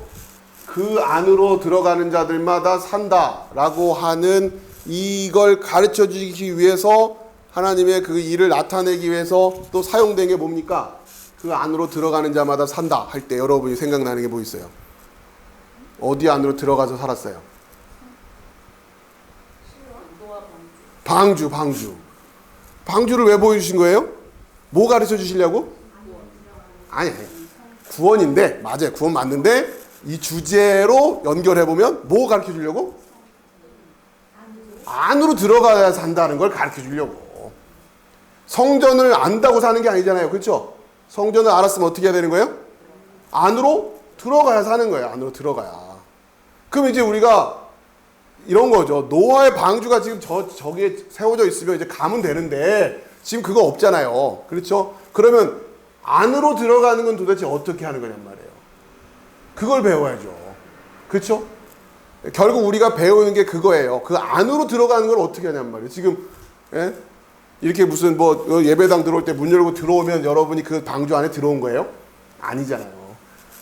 Speaker 1: 그 안으로 들어가는 자들마다 산다라고 하는 이걸 가르쳐 주기 위해서 하나님의 그 일을 나타내기 위해서 또 사용된 게 뭡니까? 그 안으로 들어가는 자마다 산다 할 때 여러분이 생각나는 게 뭐 있어요? 어디 안으로 들어가서 살았어요? 방주를 왜 보여주신 거예요? 뭐 가르쳐 주시려고? 아니, 구원인데, 맞아요. 구원 맞는데 이 주제로 연결해보면 뭐 가르쳐 주려고? 안으로 들어가야 산다는 걸 가르쳐 주려고. 성전을 안다고 사는 게 아니잖아요. 그렇죠? 성전을 알았으면 어떻게 해야 되는 거예요? 안으로 들어가야 사는 거예요. 안으로 들어가야. 그럼 이제 우리가 이런 거죠. 노아의 방주가 지금 저기에 세워져 있으면 이제 가면 되는데 지금 그거 없잖아요. 그렇죠? 그러면 안으로 들어가는 건 도대체 어떻게 하는 거냔 말이에요. 그걸 배워야죠. 그렇죠? 결국 우리가 배우는 게 그거예요. 그 안으로 들어가는 걸 어떻게 하냔 말이에요. 지금 이렇게 무슨 뭐 예배당 들어올 때 문 열고 들어오면 여러분이 그 방주 안에 들어온 거예요? 아니잖아요.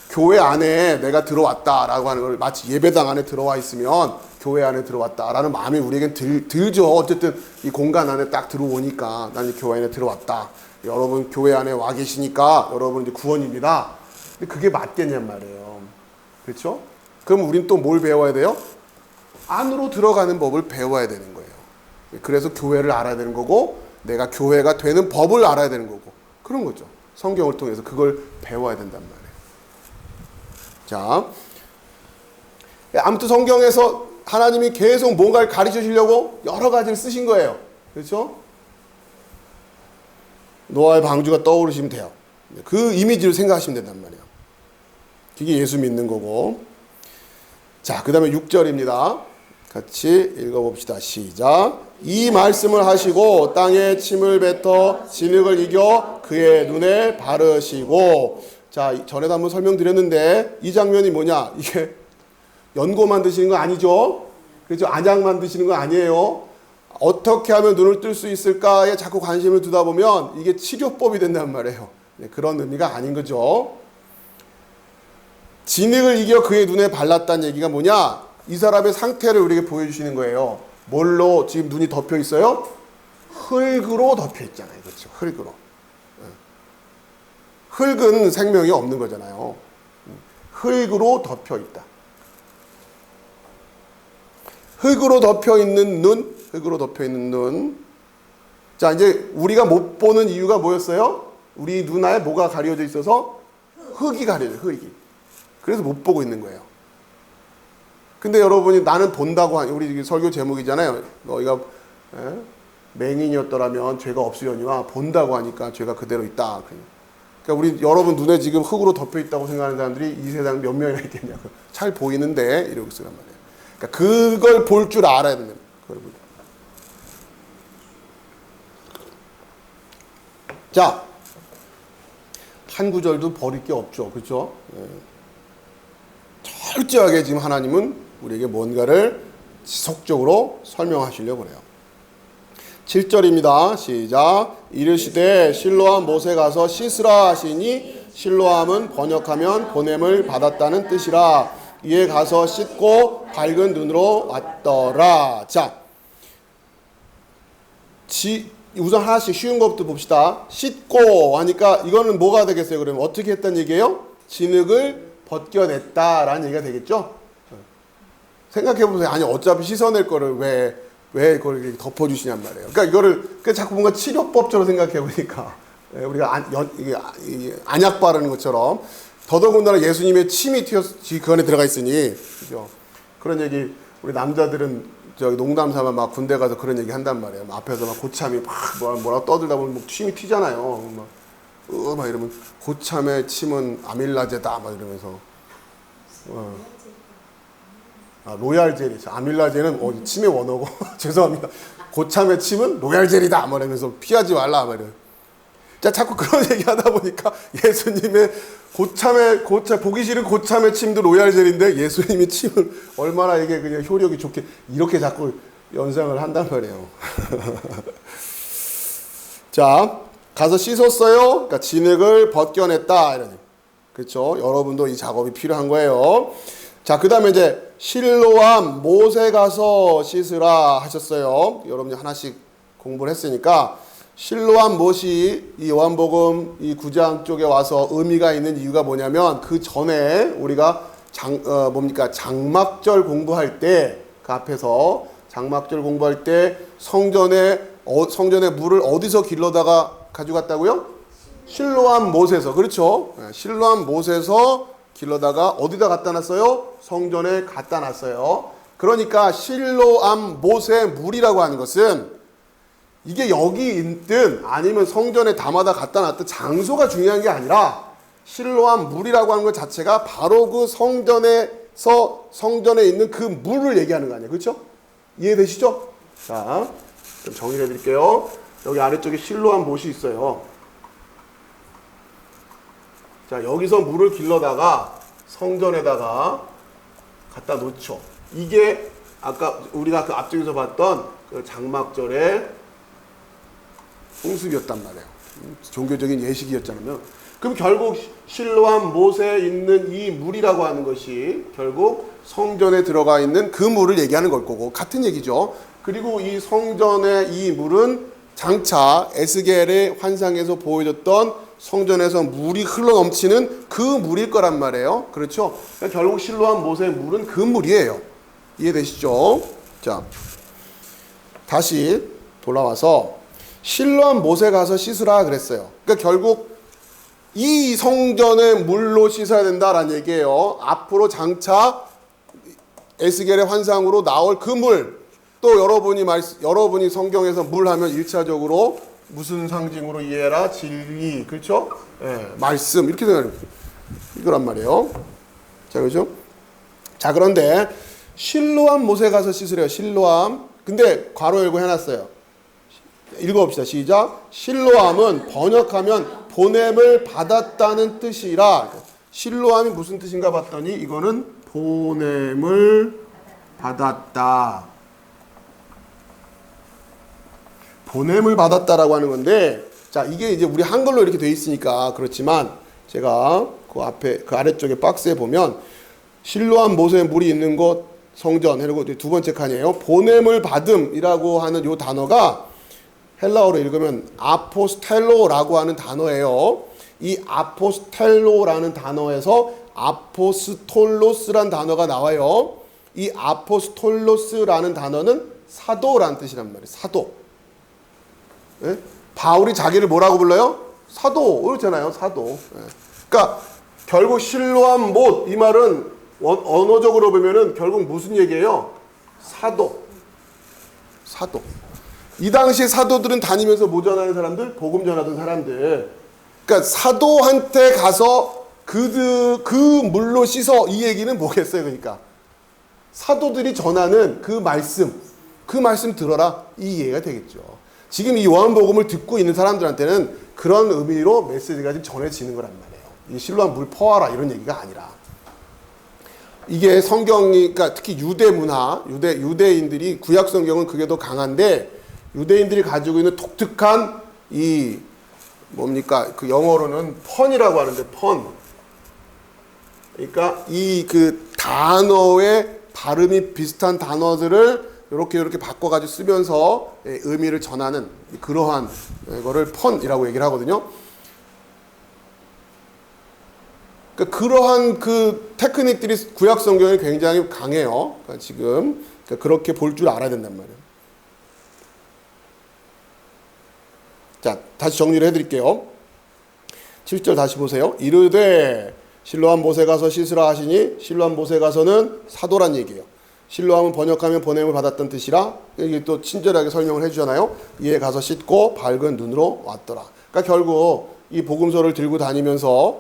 Speaker 1: 교회 안에 내가 들어왔다라고 하는 걸 마치 예배당 안에 들어와 있으면 교회 안에 들어왔다라는 마음이 우리에겐 들죠. 어쨌든 이 공간 안에 딱 들어오니까 난 교회 안에 들어왔다. 여러분 교회 안에 와 계시니까 여러분 이제 구원입니다. 근데 그게 맞겠냔 말이에요. 그렇죠? 그럼 우린 또 뭘 배워야 돼요? 안으로 들어가는 법을 배워야 되는 거예요. 그래서 교회를 알아야 되는 거고 내가 교회가 되는 법을 알아야 되는 거고 그런 거죠. 성경을 통해서 그걸 배워야 된단 말이에요. 자, 아무튼 성경에서 하나님이 계속 뭔가를 가르쳐 주려고 여러 가지를 쓰신 거예요. 그렇죠? 노아의 방주가 떠오르시면 돼요. 그 이미지를 생각하시면 된단 말이에요. 그게 예수 믿는 거고. 자, 그 다음에 6절입니다. 같이 읽어봅시다. 시작. 이 말씀을 하시고 땅에 침을 뱉어 진흙을 이겨 그의 눈에 바르시고. 자, 전에도 한번 설명드렸는데 이 장면이 뭐냐? 이게 연고 만드시는 거 아니죠? 그렇죠? 안약 만드시는 거 아니에요. 어떻게 하면 눈을 뜰 수 있을까에 자꾸 관심을 두다 보면 이게 치료법이 된단 말이에요. 그런 의미가 아닌 거죠. 진흙을 이겨 그의 눈에 발랐다는 얘기가 뭐냐? 이 사람의 상태를 우리에게 보여주시는 거예요. 뭘로 지금 눈이 덮여 있어요? 흙으로 덮여 있잖아요. 그렇죠? 흙으로. 흙은 생명이 없는 거잖아요. 흙으로 덮여 있다. 흙으로 덮여 있는 눈, 흙으로 덮여 있는 눈. 자, 이제 우리가 못 보는 이유가 뭐였어요? 우리 눈에 뭐가 가려져 있어서? 흙이 가려져요, 흙이. 그래서 못 보고 있는 거예요. 근데 여러분이 나는 본다고 하니, 우리 설교 제목이잖아요. 너희가 맹인이었더라면 죄가 없으려니와 본다고 하니까 죄가 그대로 있다. 그러니까 우리 여러분 눈에 지금 흙으로 덮여 있다고 생각하는 사람들이 이 세상 몇 명이나 있겠냐고. 잘 보이는데 이러고 있으란 말이에요. 그러니까 그걸 볼 줄 알아야 됩니다. 자, 한 구절도 버릴 게 없죠. 그렇죠? 철저하게 지금 하나님은 우리에게 뭔가를 지속적으로 설명하시려고 그래요. 7절입니다. 시작. 이르시되 실로암 못에 가서 씻으라 하시니 실로암은 번역하면 보냄을 받았다는 뜻이라. 이에 가서 씻고 밝은 눈으로 왔더라. 자, 우선 하나씩 쉬운 것부터 봅시다. 씻고 하니까 이거는 뭐가 되겠어요? 그러면 어떻게 했다는 얘기예요? 진흙을 벗겨냈다라는 얘기가 되겠죠? 생각해보세요. 아니 어차피 씻어낼 거를 왜 왜 그걸 이렇게 덮어주시냔 말이에요. 그러니까 이거를 자꾸 뭔가 치료법처럼 생각해 보니까 우리가 이게 안약 바르는 것처럼 더더군다나 예수님의 침이 그 안에 들어가 있으니 그죠? 그런 얘기 우리 남자들은 저기 농담 삼아 막 군대 가서 그런 얘기 한단 말이에요. 막 앞에서 막 고참이 막 뭐라 떠들다 보면 막 침이 튀잖아요. 막 이러면 고참의 침은 아밀라제다 막 이러면서 로얄 젤이죠. 아밀라제는 침의 원어고 죄송합니다. 고참의 침은 로얄 젤이다 막 이러면서 피하지 말라 막 이래요. 자, 자꾸 그런 얘기 하다 보니까 예수님의 보기 싫은 고참의 침도 로얄젤인데 예수님이 침을 얼마나 이게 그냥 효력이 좋게 이렇게 자꾸 연상을 한단 말이에요. 자, 가서 씻었어요. 그러니까 진흙을 벗겨냈다. 이러니. 그렇죠. 여러분도 이 작업이 필요한 거예요. 자, 그 다음에 이제 실로암 못에 가서 씻으라 하셨어요. 여러분이 하나씩 공부를 했으니까 실로암 못이 이 요한복음 이 9장 쪽에 와서 의미가 있는 이유가 뭐냐면 그 전에 우리가 장막절 공부할 때 그 앞에서 장막절 공부할 때 성전에 물을 어디서 길러다가 가져갔다고요? 실로암 못에서. 그렇죠. 실로암 못에서 길러다가 어디다 갖다 놨어요? 성전에 갖다 놨어요. 그러니까 실로암 못의 물이라고 하는 것은 이게 여기 있든 아니면 성전에 담아다 갖다 놨든 장소가 중요한 게 아니라 실로암 물이라고 하는 것 자체가 바로 그 성전에 있는 그 물을 얘기하는 거 아니에요. 그렇죠? 이해되시죠? 자, 좀 정리를 해드릴게요. 여기 아래쪽에 실로암 못이 있어요. 자, 여기서 물을 길러다가 성전에다가 갖다 놓죠. 이게 아까 우리가 그 앞쪽에서 봤던 그 장막절의 풍습이었단 말이에요. 종교적인 예식이었잖아요. 그럼 결국 실로암 못에 있는 이 물이라고 하는 것이 결국 성전에 들어가 있는 그 물을 얘기하는 걸 거고 같은 얘기죠. 그리고 이 성전의 이 물은 장차 에스겔의 환상에서 보여줬던 성전에서 물이 흘러넘치는 그 물일 거란 말이에요. 그렇죠? 그러니까 결국 실로암 못의 물은 그 물이에요. 이해되시죠? 자, 다시 돌아와서 실로암 못에 가서 씻으라 그랬어요. 그러니까 결국 이 성전의 물로 씻어야 된다라는 얘기예요. 앞으로 장차 에스겔의 환상으로 나올 그 물, 또 여러분이 성경에서 물 하면 1차적으로 무슨 상징으로 이해해라? 진리, 그렇죠? 예, 말씀 이렇게 생각해요. 이거란 말이에요. 자, 그렇죠? 자, 그런데 실로암 못에 가서 씻으래요. 실로암. 근데 괄호 열고 해놨어요. 읽어봅시다. 시작. 실로암은 번역하면 보냄을 받았다는 뜻이라. 실로암이 무슨 뜻인가 봤더니 이거는 보냄을 받았다. 보냄을 받았다라고 하는 건데, 자, 이게 이제 우리 한글로 이렇게 돼 있으니까 그렇지만 제가 그 앞에 그 아래쪽에 박스에 보면 실로암 못에 물이 있는 곳 성전 그리고 두 번째 칸이에요. 보냄을 받음이라고 하는 요 단어가 헬라어로 읽으면 아포스텔로라고 하는 단어예요. 이 아포스텔로라는 단어에서 아포스톨로스라는 단어가 나와요. 이 아포스톨로스라는 단어는 사도라는 뜻이란 말이에요. 사도. 예? 바울이 자기를 뭐라고 불러요? 사도. 그렇잖아요. 사도. 예. 그러니까 결국 실로암 못 이 말은 언어적으로 보면은 결국 무슨 얘기예요? 사도. 사도. 이 당시 사도들은 다니면서 뭐 전하는 사람들? 복음 전하던 사람들. 그러니까 사도한테 가서 그 물로 씻어 이 얘기는 뭐겠어요? 그러니까 사도들이 전하는 그 말씀 들어라 이 이해가 되겠죠. 지금 이 요한복음을 듣고 있는 사람들한테는 그런 의미로 메시지가 지금 전해지는 거란 말이에요. 이 실로암 물 퍼와라 이런 얘기가 아니라 이게 성경이 그러니까 특히 유대 문화, 유대인들이 구약 성경은 그게 더 강한데 유대인들이 가지고 있는 독특한 이 뭡니까 그 영어로는 펀이라고 하는데 펀. 그러니까 이 그 단어의 발음이 비슷한 단어들을 이렇게 바꿔가지고 쓰면서 의미를 전하는 그러한 거를 펀이라고 얘기를 하거든요. 그러니까 그러한 그 테크닉들이 구약 성경에 굉장히 강해요. 그러니까 지금 그렇게 볼 줄 알아야 된단 말이에요. 자, 다시 정리를 해드릴게요. 7절 다시 보세요. 이르되 실로암 못에 가서 씻으라 하시니 실로암 못에 가서는 사도란 얘기예요. 실로암은 번역하면 보냄을 받았던 뜻이라 이게 또 친절하게 설명을 해주잖아요. 이에 가서 씻고 밝은 눈으로 왔더라. 그러니까 결국 이 복음서를 들고 다니면서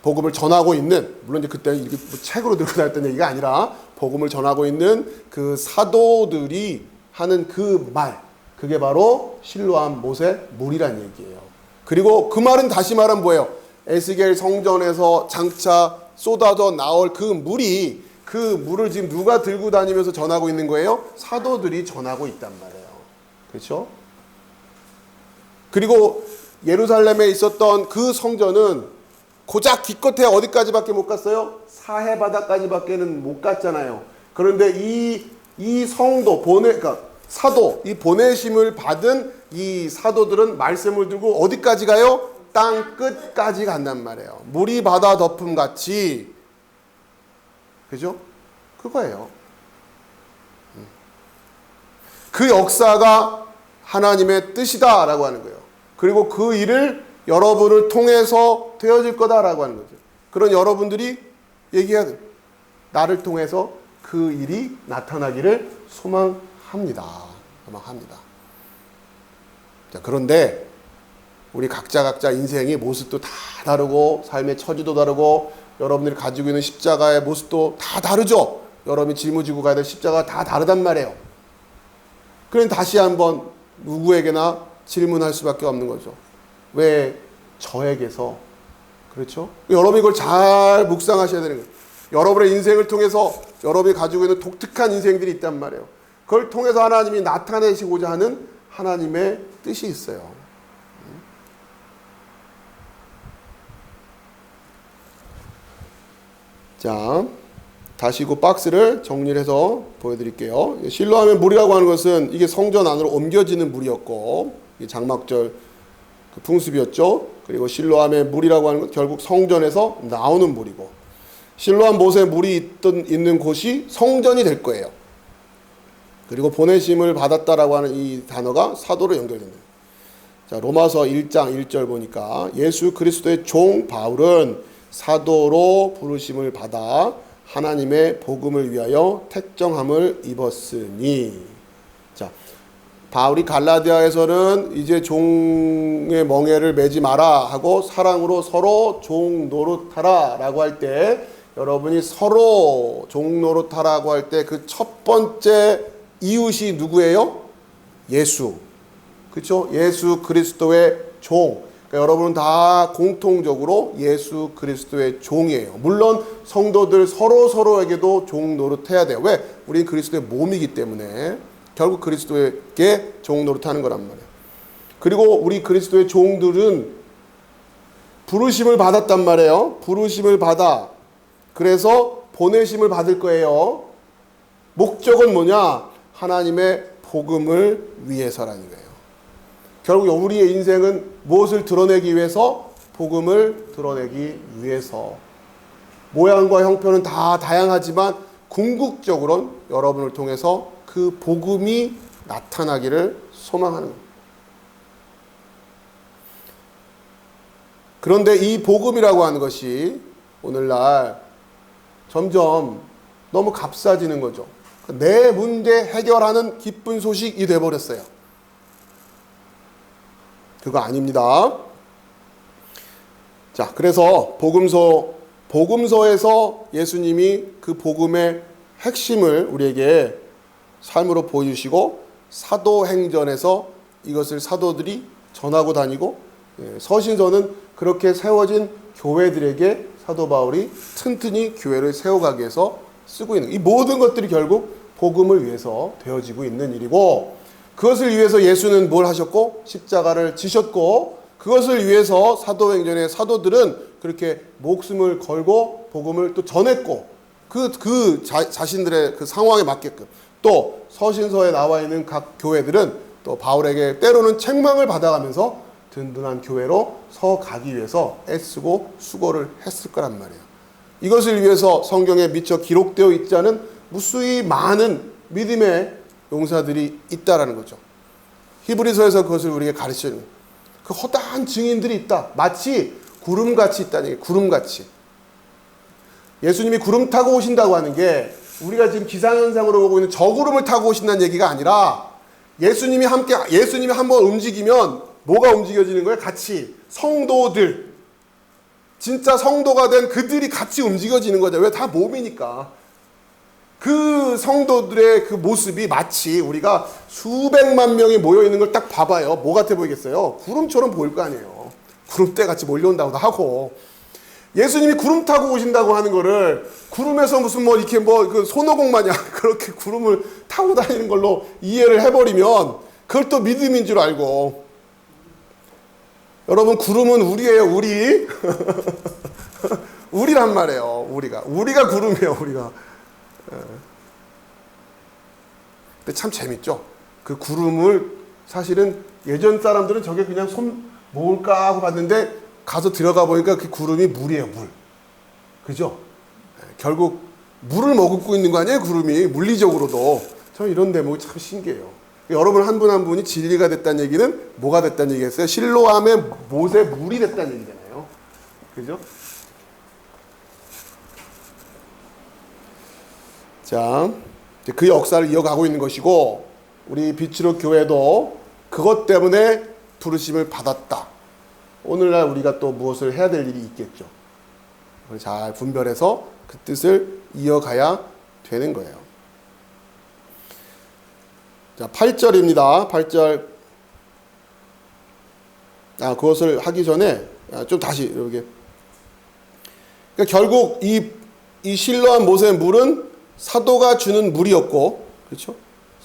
Speaker 1: 복음을 전하고 있는, 물론 이제 그때는 이렇게 뭐 책으로 들고 다녔던 얘기가 아니라 복음을 전하고 있는 그 사도들이 하는 그 말, 그게 바로 실로암 못의 물이란 얘기예요. 그리고 그 말은 다시 말하면 뭐예요? 에스겔 성전에서 장차 쏟아져 나올 그 물이, 그 물을 지금 누가 들고 다니면서 전하고 있는 거예요? 사도들이 전하고 있단 말이에요. 그렇죠? 그리고 예루살렘에 있었던 그 성전은 고작 기껏해 어디까지밖에 못 갔어요? 사해 바다까지밖에는 못 갔잖아요. 그런데 이 성도 그러니까 사도, 이 보내심을 받은 이 사도들은 말씀을 들고 어디까지 가요? 땅 끝까지 간단 말이에요. 물이 바다 덮음 같이. 그죠? 그거예요. 그 역사가 하나님의 뜻이다라고 하는 거예요. 그리고 그 일을 여러분을 통해서 되어질 거다라고 하는 거죠. 그런 여러분들이 얘기해야 돼요. 나를 통해서 그 일이 나타나기를 소망합니다. 자, 그런데 우리 각자 인생의 모습도 다 다르고 삶의 처지도 다르고 여러분들이 가지고 있는 십자가의 모습도 다 다르죠. 여러분이 짊어지고 가야 될 십자가가 다 다르단 말이에요. 그럼 다시 한번 누구에게나 질문할 수밖에 없는 거죠. 왜 저에게서? 그렇죠? 여러분이 이걸 잘 묵상하셔야 되는 거예요. 여러분의 인생을 통해서 여러분이 가지고 있는 독특한 인생들이 있단 말이에요. 그걸 통해서 하나님이 나타내시고자 하는 하나님의 뜻이 있어요. 자, 다시 그 박스를 정리를 해서 보여드릴게요. 실로암의 물이라고 하는 것은 이게 성전 안으로 옮겨지는 물이었고, 장막절 그 풍습이었죠. 그리고 실로암의 물이라고 하는 건 결국 성전에서 나오는 물이고, 실로암 못에 물이 있는 곳이 성전이 될 거예요. 그리고 보내심을 받았다라고 하는 이 단어가 사도로 연결됩니다. 자, 로마서 1장 1절 보니까 예수 그리스도의 종 바울은 사도로 부르심을 받아 하나님의 복음을 위하여 택정함을 입었으니. 자, 바울이 갈라디아에서는 이제 종의 멍에를 매지 마라 하고 사랑으로 서로 종 노릇하라 라고 할 때, 여러분이 서로 종 노릇하라고 할 때 그 첫 번째 이웃이 누구예요? 예수. 그렇죠? 예수 그리스도의 종. 그러니까 여러분은 다 공통적으로 예수 그리스도의 종이에요. 물론 성도들 서로에게도 종 노릇해야 돼요. 왜? 우리는 그리스도의 몸이기 때문에 결국 그리스도에게 종 노릇하는 거란 말이에요. 그리고 우리 그리스도의 종들은 부르심을 받았단 말이에요. 부르심을 받아. 그래서 보내심을 받을 거예요. 목적은 뭐냐? 하나님의 복음을 위해서라는 거예요. 결국 우리의 인생은 무엇을 드러내기 위해서? 복음을 드러내기 위해서. 모양과 형편은 다 다양하지만 궁극적으로는 여러분을 통해서 그 복음이 나타나기를 소망하는 거예요. 그런데 이 복음이라고 하는 것이 오늘날 점점 너무 값싸지는 거죠. 내 문제 해결하는 기쁜 소식이 돼버렸어요. 그거 아닙니다. 자, 그래서 복음서에서 예수님이 그 복음의 핵심을 우리에게 삶으로 보여주시고, 사도행전에서 이것을 사도들이 전하고 다니고, 서신서는 그렇게 세워진 교회들에게 사도 바울이 튼튼히 교회를 세워가기 위해서 쓰고 있는, 이 모든 것들이 결국 복음을 위해서 되어지고 있는 일이고, 그것을 위해서 예수는 뭘 하셨고? 십자가를 지셨고, 그것을 위해서 사도행전의 사도들은 그렇게 목숨을 걸고 복음을 또 전했고, 자신들의 그 상황에 맞게끔, 또 서신서에 나와 있는 각 교회들은 또 바울에게 때로는 책망을 받아가면서 든든한 교회로 서가기 위해서 애쓰고 수고를 했을 거란 말이에요. 이것을 위해서 성경에 미처 기록되어 있지 않은 무수히 많은 믿음의 용사들이 있다라는 거죠. 히브리서에서 그것을 우리에게 가르치는 그 허다한 증인들이 있다. 마치 구름같이 있다는 얘기예요. 구름같이. 예수님이 구름 타고 오신다고 하는 게 우리가 지금 기상현상으로 보고 있는 저 구름을 타고 오신다는 얘기가 아니라 예수님이 한번 움직이면 뭐가 움직여지는 거예요? 같이 성도들, 진짜 성도가 된 그들이 같이 움직여지는 거죠. 왜? 다 몸이니까. 그 성도들의 그 모습이 마치 우리가 수백만 명이 모여 있는 걸 딱 봐봐요. 뭐 같아 보이겠어요? 구름처럼 보일 거 아니에요. 구름대 같이 몰려온다고도 하고. 예수님이 구름 타고 오신다고 하는 거를 구름에서 무슨 뭐 이렇게 뭐 그 손오공 마냥 그렇게 구름을 타고 다니는 걸로 이해를 해버리면 그걸 또 믿음인 줄 알고. 여러분, 구름은 우리예요, 우리. 우리란 말이에요, 우리가 구름이에요, 우리가. 근데 참 재밌죠? 그 구름을 사실은 예전 사람들은 저게 그냥 손 모을까 하고 봤는데 가서 들어가 보니까 그 구름이 물이에요, 물. 그죠? 결국 물을 머금고 있는 거 아니에요, 구름이. 물리적으로도. 저는 이런 대목이 참 신기해요. 여러분 한 분 한 분이 진리가 됐다는 얘기는 뭐가 됐다는 얘기겠어요? 실로암의 못에 물이 됐다는 얘기잖아요. 그죠? 자, 그 역사를 이어가고 있는 것이고 우리 빛으로 교회도 그것 때문에 부르심을 받았다. 오늘날 우리가 또 무엇을 해야 될 일이 있겠죠. 잘 분별해서 그 뜻을 이어가야 되는 거예요. 자, 8절입니다. 8절. 그것을 하기 전에 좀 다시 이렇게. 그러니까 결국 이 실로암 못의 물은 사도가 주는 물이었고, 그렇죠?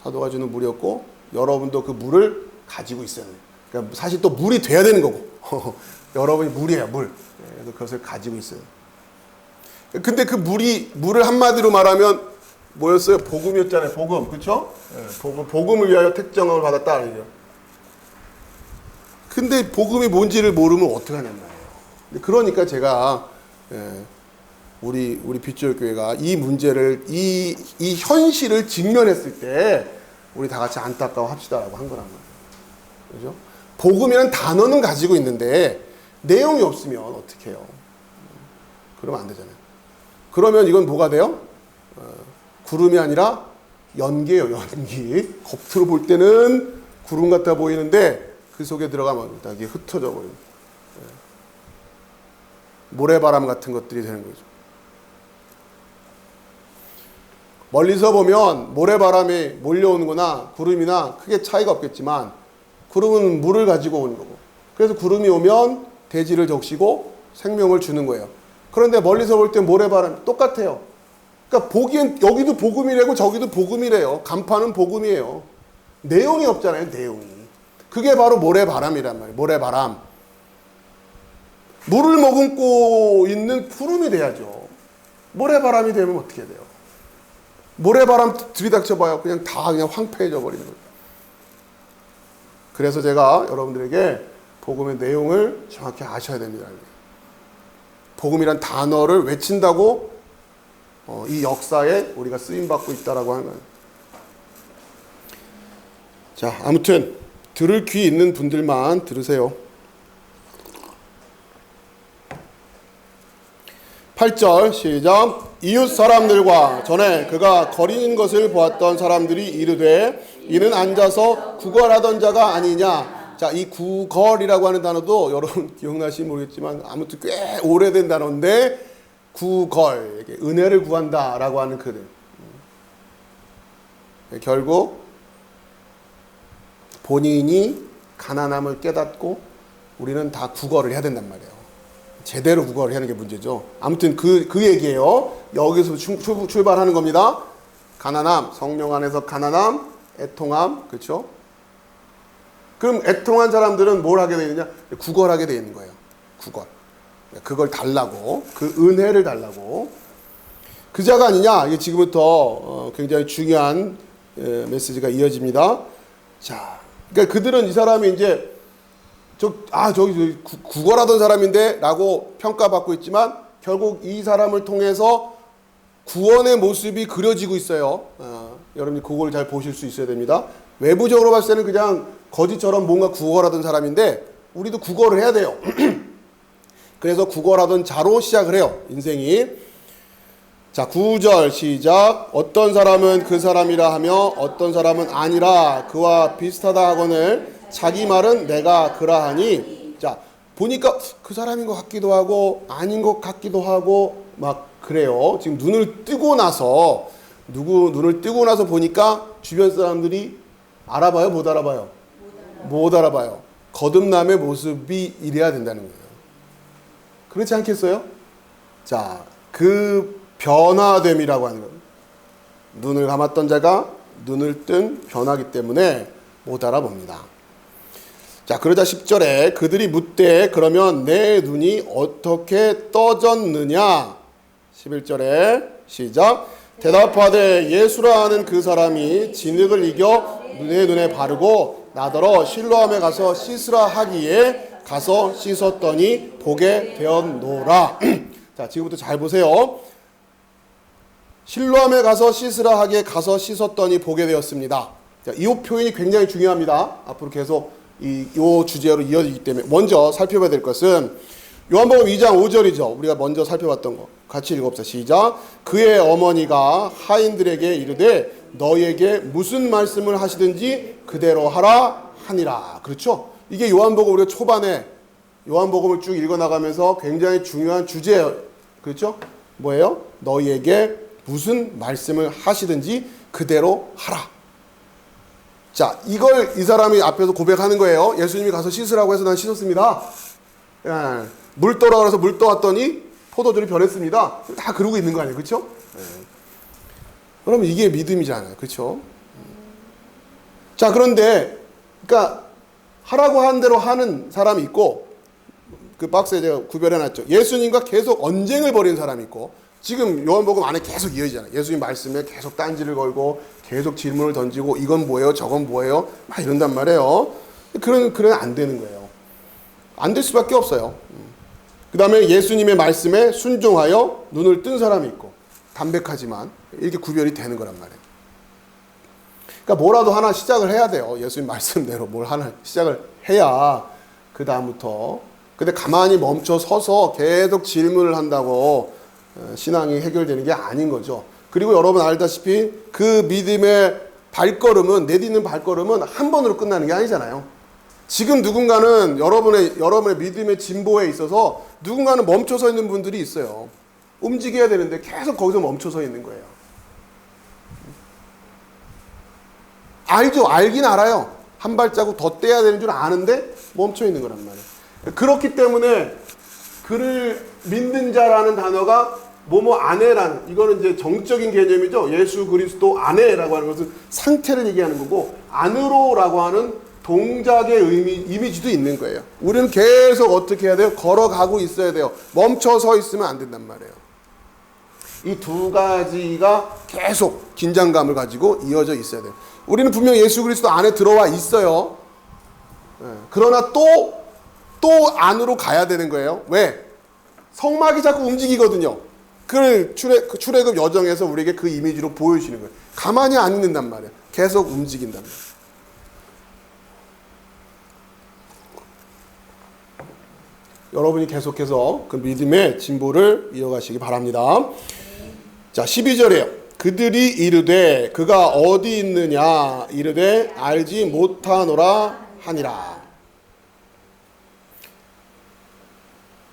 Speaker 1: 사도가 주는 물이었고, 여러분도 그 물을 가지고 있어야 돼요. 그러니까 사실 또 물이 돼야 되는 거고, 여러분이 물이에요, 물. 그래서 그것을 가지고 있어요. 근데 그 물을 한마디로 말하면 뭐였어요? 복음이었잖아요, 복음, 그렇죠? 복음을 위하여 택정함을 받았다. 이래요. 근데 복음이 뭔지를 모르면 어떻게 하냔 말이에요. 그러니까 제가 우리 빛조의 교회가 이 문제를 이 현실을 직면했을 때 우리 다 같이 안타까워 합시다라고 한 거란 말이에요. 그죠? 복음이라는 단어는 가지고 있는데 내용이 없으면 어떻게 해요? 그러면 안 되잖아요. 그러면 이건 뭐가 돼요? 구름이 아니라 연기예요, 연기. 겉으로 볼 때는 구름 같아 보이는데 그 속에 들어가면 이게 흩어져 버려요. 모래바람 같은 것들이 되는 거죠. 멀리서 보면 모래바람이 몰려오는 거나 구름이나 크게 차이가 없겠지만 구름은 물을 가지고 오는 거고, 그래서 구름이 오면 대지를 적시고 생명을 주는 거예요. 그런데 멀리서 볼 때 모래바람 똑같아요. 그러니까 보기엔 여기도 복음이래고 저기도 복음이래요. 간판은 복음이에요. 내용이 없잖아요, 내용이. 그게 바로 모래바람이란 말이에요. 모래바람. 물을 머금고 있는 구름이 돼야죠. 모래바람이 되면 어떻게 돼요? 모래바람 들이닥쳐봐요. 그냥 황폐해져 버리는 거예요. 그래서 제가 여러분들에게 복음의 내용을 정확히 아셔야 됩니다. 복음이란 단어를 외친다고 이 역사에 우리가 쓰임받고 있다라고 하는 거예요. 자, 아무튼 들을 귀 있는 분들만 들으세요. 8절 시작. 이웃 사람들과 전에 그가 거리는 것을 보았던 사람들이 이르되 이는 앉아서 구걸하던 자가 아니냐. 자, 이 구걸이라고 하는 단어도 여러분 기억나실지 모르겠지만 아무튼 꽤 오래된 단어인데, 구걸, 은혜를 구한다라고 하는 그들. 결국 본인이 가난함을 깨닫고 우리는 다 구걸을 해야 된단 말이에요. 제대로 구걸을 하는 게 문제죠. 아무튼 그 얘기예요. 여기서 출발하는 겁니다. 가난함, 성령 안에서 가난함, 애통함, 그렇죠? 그럼 애통한 사람들은 뭘 하게 되느냐? 구걸하게 되는 거예요. 구걸. 그걸 달라고, 그 은혜를 달라고. 그 자가 아니냐? 이게 지금부터 굉장히 중요한 메시지가 이어집니다. 자, 그러니까 그들은 이 사람이 이제 저기 구걸하던 사람인데 라고 평가받고 있지만 결국 이 사람을 통해서 구원의 모습이 그려지고 있어요. 여러분이 그걸 잘 보실 수 있어야 됩니다. 외부적으로 봤을 때는 그냥 거지처럼 뭔가 구걸하던 사람인데 우리도 구걸을 해야 돼요. 그래서 구걸하던 자로 시작을 해요. 인생이. 자, 9절 시작. 어떤 사람은 그 사람이라 하며 어떤 사람은 아니라 그와 비슷하다 하거늘 자기 말은 내가 그러하니. 자, 보니까 그 사람인 것 같기도 하고 아닌 것 같기도 하고 막 그래요. 지금 눈을 뜨고 나서 눈을 뜨고 나서 보니까 주변 사람들이 알아봐요? 못 알아봐요? 못 알아봐요. 거듭남의 모습이 이래야 된다는 거예요. 그렇지 않겠어요? 자, 그 변화됨이라고 하는 거예요. 눈을 감았던 자가 눈을 뜬 변화기 때문에 못 알아봅니다. 자, 그러자 10절에 그들이 묻되 그러면 내 눈이 어떻게 떠졌느냐? 11절에 시작. 대답하되 예수라 하는 그 사람이 진흙을 이겨 내 눈에 바르고 나더러 실로암에 가서 씻으라 하기에 가서 씻었더니 보게 되었노라. 자, 지금부터 잘 보세요. 실로암에 가서 씻으라 하기에 가서 씻었더니 보게 되었습니다. 자, 이 표현이 굉장히 중요합니다. 앞으로 계속 이 주제로 이어지기 때문에 먼저 살펴봐야 될 것은 요한복음 2장 5절이죠. 우리가 먼저 살펴봤던 거. 같이 읽어봅시다. 시작. 그의 어머니가 하인들에게 이르되 너희에게 무슨 말씀을 하시든지 그대로 하라 하니라. 그렇죠? 이게 요한복음 우리가 초반에 요한복음을 쭉 읽어나가면서 굉장히 중요한 주제예요. 그렇죠? 뭐예요? 너희에게 무슨 말씀을 하시든지 그대로 하라. 자, 이걸 이 사람이 앞에서 고백하는 거예요. 예수님이 가서 씻으라고 해서 난 씻었습니다. 예, 물 떠라 그래서 물 떠왔더니 포도주를 변했습니다. 다 그러고 있는 거 아니에요. 그렇죠? 예. 그러면 이게 믿음이잖아요. 그렇죠? 자, 그런데 그러니까 하라고 한 대로 하는 사람이 있고 그 박스에 제가 구별해 놨죠. 예수님과 계속 언쟁을 벌이는 사람이 있고 지금 요한복음 안에 계속 이어지잖아요. 예수님 말씀에 계속 딴지를 걸고 계속 질문을 던지고 이건 뭐예요? 저건 뭐예요? 막 이런단 말이에요. 그런 안 되는 거예요. 안 될 수밖에 없어요. 그 다음에 예수님의 말씀에 순종하여 눈을 뜬 사람이 있고 담백하지만 이렇게 구별이 되는 거란 말이에요. 그러니까 뭐라도 하나 시작을 해야 돼요. 예수님 말씀대로 뭘 하나 시작을 해야 그 다음부터. 근데 가만히 멈춰 서서 계속 질문을 한다고 신앙이 해결되는 게 아닌 거죠. 그리고 여러분 알다시피 그 믿음의 발걸음은 내딛는 발걸음은 한 번으로 끝나는 게 아니잖아요. 지금 누군가는 여러분의 믿음의 진보에 있어서 누군가는 멈춰서 있는 분들이 있어요. 움직여야 되는데 계속 거기서 멈춰서 있는 거예요. 알죠. 알긴 알아요. 한 발자국 더 떼야 되는 줄 아는데 멈춰 있는 거란 말이에요. 그렇기 때문에 그를 믿는 자라는 단어가 뭐뭐 안에라는, 이거는 이제 정적인 개념이죠. 예수 그리스도 안에라고 하는 것은 상태를 얘기하는 거고, 안으로라고 하는 동작의 이미지도 있는 거예요. 우리는 계속 어떻게 해야 돼요? 걸어가고 있어야 돼요. 멈춰 서 있으면 안 된단 말이에요. 이 두 가지가 계속 긴장감을 가지고 이어져 있어야 돼요. 우리는 분명 예수 그리스도 안에 들어와 있어요. 그러나 또 안으로 가야 되는 거예요. 왜? 성막이 자꾸 움직이거든요. 그 출애굽 여정에서 우리에게 그 이미지로 보여주시는 거예요. 가만히 안 있는단 말이에요. 계속 움직인단 말이에요. 여러분이 계속해서 그 믿음의 진보를 이어가시기 바랍니다. 자, 12절에요. 그들이 이르되 그가 어디 있느냐 이르되 알지 못하노라 하니라.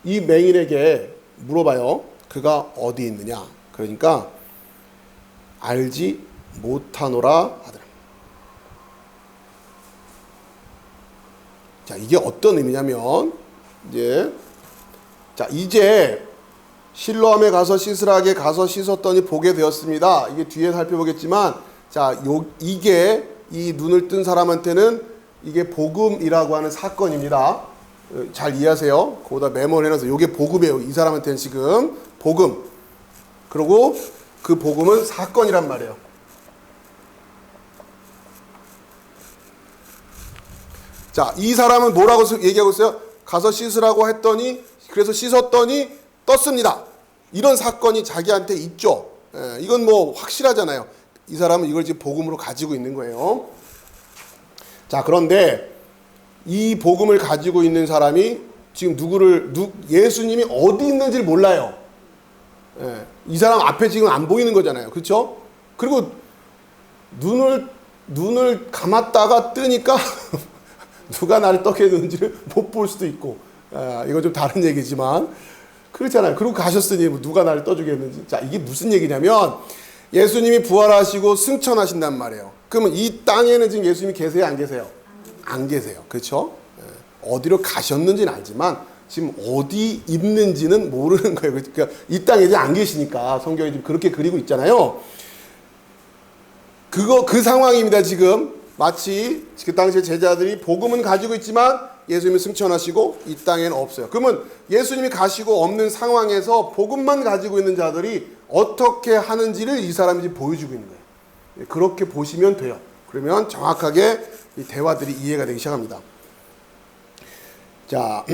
Speaker 1: 이 맹인에게 물어봐요. 그가 어디 있느냐. 그러니까 알지 못하노라 하더라. 자, 이게 어떤 의미냐면 이제 실로암에 가서 씻으라게 가서 씻었더니 보게 되었습니다. 이게 뒤에 살펴보겠지만, 이게 이 눈을 뜬 사람한테는 이게 복음이라고 하는 사건입니다. 잘 이해하세요. 거기다 메모를 해놔서 이게 복음이에요. 이 사람한테는 지금 복음. 그리고 그 복음은 사건이란 말이에요. 자, 이 사람은 뭐라고 얘기하고 있어요? 가서 씻으라고 했더니, 그래서 씻었더니 떴습니다. 이런 사건이 자기한테 있죠. 이건 뭐 확실하잖아요. 이 사람은 이걸 지금 복음으로 가지고 있는 거예요. 자, 그런데 이 복음을 가지고 있는 사람이 지금 예수님이 어디 있는지를 몰라요. 예, 이 사람 앞에 지금 안 보이는 거잖아요. 그렇죠? 그리고 눈을 감았다가 뜨니까 누가 나를 떡에 넣는지를 못 볼 수도 있고, 이건 좀 다른 얘기지만 그렇잖아요. 그리고 가셨으니 뭐 누가 나를 떠주겠는지. 자, 이게 무슨 얘기냐면 예수님이 부활하시고 승천하신단 말이에요. 그러면 이 땅에는 지금 예수님이 계세요, 안 계세요? 안 계세요. 그렇죠? 어디로 가셨는지는 알지만 지금 어디 있는지는 모르는 거예요. 그러니까 이 땅에 이제 안 계시니까 성경이 지금 그렇게 그리고 있잖아요. 그 상황입니다. 지금 마치 그 당시에 제자들이 복음은 가지고 있지만 예수님이 승천하시고 이 땅에는 없어요. 그러면 예수님이 가시고 없는 상황에서 복음만 가지고 있는 자들이 어떻게 하는지를 이 사람이 지금 보여주고 있는 거예요. 그렇게 보시면 돼요. 그러면 정확하게 이 대화들이 이해가 되기 시작합니다. 자,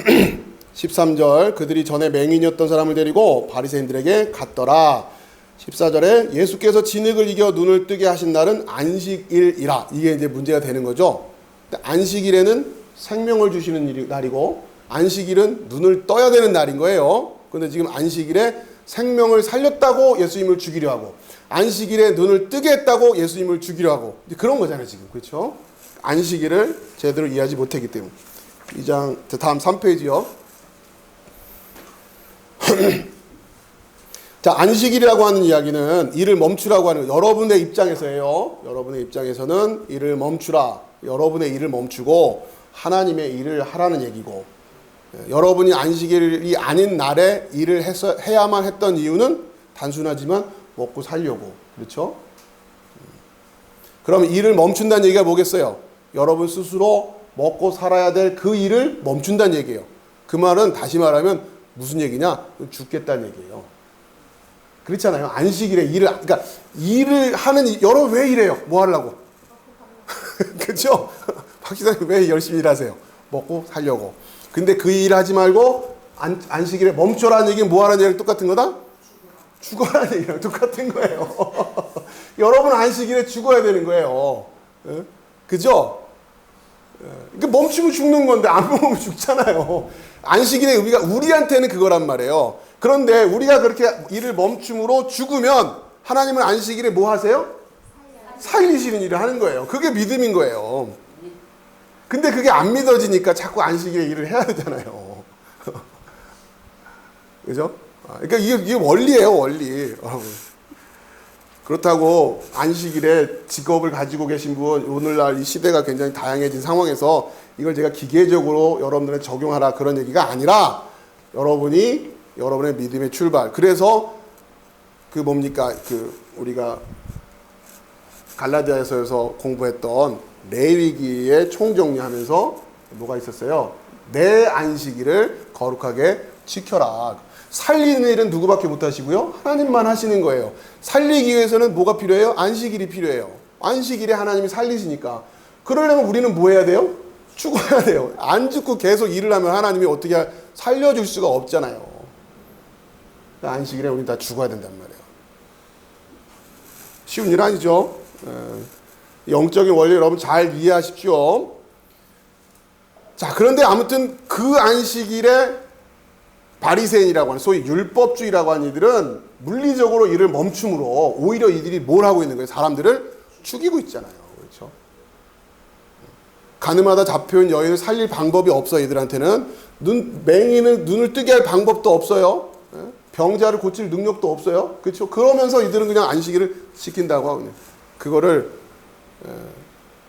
Speaker 1: 13절 그들이 전에 맹인이었던 사람을 데리고 바리새인들에게 갔더라. 14절에 예수께서 진흙을 이겨 눈을 뜨게 하신 날은 안식일이라. 이게 이제 문제가 되는 거죠. 안식일에는 생명을 주시는 날이고 안식일은 눈을 떠야 되는 날인 거예요. 그런데 지금 안식일에 생명을 살렸다고 예수님을 죽이려 하고 안식일에 눈을 뜨게 했다고 예수님을 죽이려 하고 그런 거잖아요 지금. 그렇죠? 안식일을 제대로 이해하지 못했기 때문에. 2장 다음 3페이지요. 자, 안식일이라고 하는 이야기는 일을 멈추라고 하는 여러분의 입장에서예요. 여러분의 입장에서는 일을 멈추라. 여러분의 일을 멈추고 하나님의 일을 하라는 얘기고, 여러분이 안식일이 아닌 날에 일을 해야만 했던 이유는 단순하지만 먹고 살려고. 그렇죠? 그러면 일을 멈춘다는 얘기가 뭐겠어요? 여러분 스스로 먹고 살아야 될 그 일을 멈춘다는 얘기예요. 그 말은 다시 말하면 무슨 얘기냐? 죽겠다는 얘기예요. 그렇잖아요. 안식일에 그러니까 일을 하는, 여러분 왜 일해요? 뭐 하려고? 그렇죠? 박 기자님 왜 열심히 일하세요? 먹고 살려고. 근데 그 일 하지 말고 안식일에 멈춰라는 얘기는 뭐 하라는 얘기랑 똑같은 거다? 죽어라는 얘기랑 똑같은 거예요. 여러분 안식일에 죽어야 되는 거예요. 그죠? 그러니까 멈추면 죽는 건데 안 먹으면 죽잖아요. 안식일에 우리한테는 그거란 말이에요. 그런데 우리가 그렇게 일을 멈춤으로 죽으면 하나님은 안식일에 뭐 하세요? 살리시는 일을 하는 거예요. 그게 믿음인 거예요. 근데 그게 안 믿어지니까 자꾸 안식일에 일을 해야 되잖아요. 그죠? 그러니까 이게 원리예요, 원리. 그렇다고 안식일에 직업을 가지고 계신 분, 오늘날 이 시대가 굉장히 다양해진 상황에서 이걸 제가 기계적으로 여러분들에 적용하라 그런 얘기가 아니라 여러분의 믿음의 출발. 그래서 우리가 갈라디아서에서 공부했던 레위기의 총정리하면서 뭐가 있었어요? 내 안식일을 거룩하게 지켜라. 살리는 일은 누구밖에 못하시고요? 하나님만 하시는 거예요. 살리기 위해서는 뭐가 필요해요? 안식일이 필요해요. 안식일에 하나님이 살리시니까. 그러려면 우리는 뭐 해야 돼요? 죽어야 돼요. 안 죽고 계속 일을 하면 하나님이 어떻게 살려줄 수가 없잖아요. 안식일에 우리는 다 죽어야 된단 말이에요. 쉬운 일 아니죠? 영적인 원리 여러분 잘 이해하십시오. 자, 그런데 아무튼 그 안식일에 바리새인이라고 하는 소위 율법주의라고 하는 이들은 물리적으로 일을 멈춤으로 오히려 이들이 뭘 하고 있는 거예요? 사람들을 죽이고 있잖아요. 그렇죠? 가늠하다 잡혀온 여인을 살릴 방법이 없어. 이들한테는 맹인을 눈을 뜨게 할 방법도 없어요. 병자를 고칠 능력도 없어요. 그렇죠? 그러면서 이들은 그냥 안식일을 지킨다고 하거든요. 그거를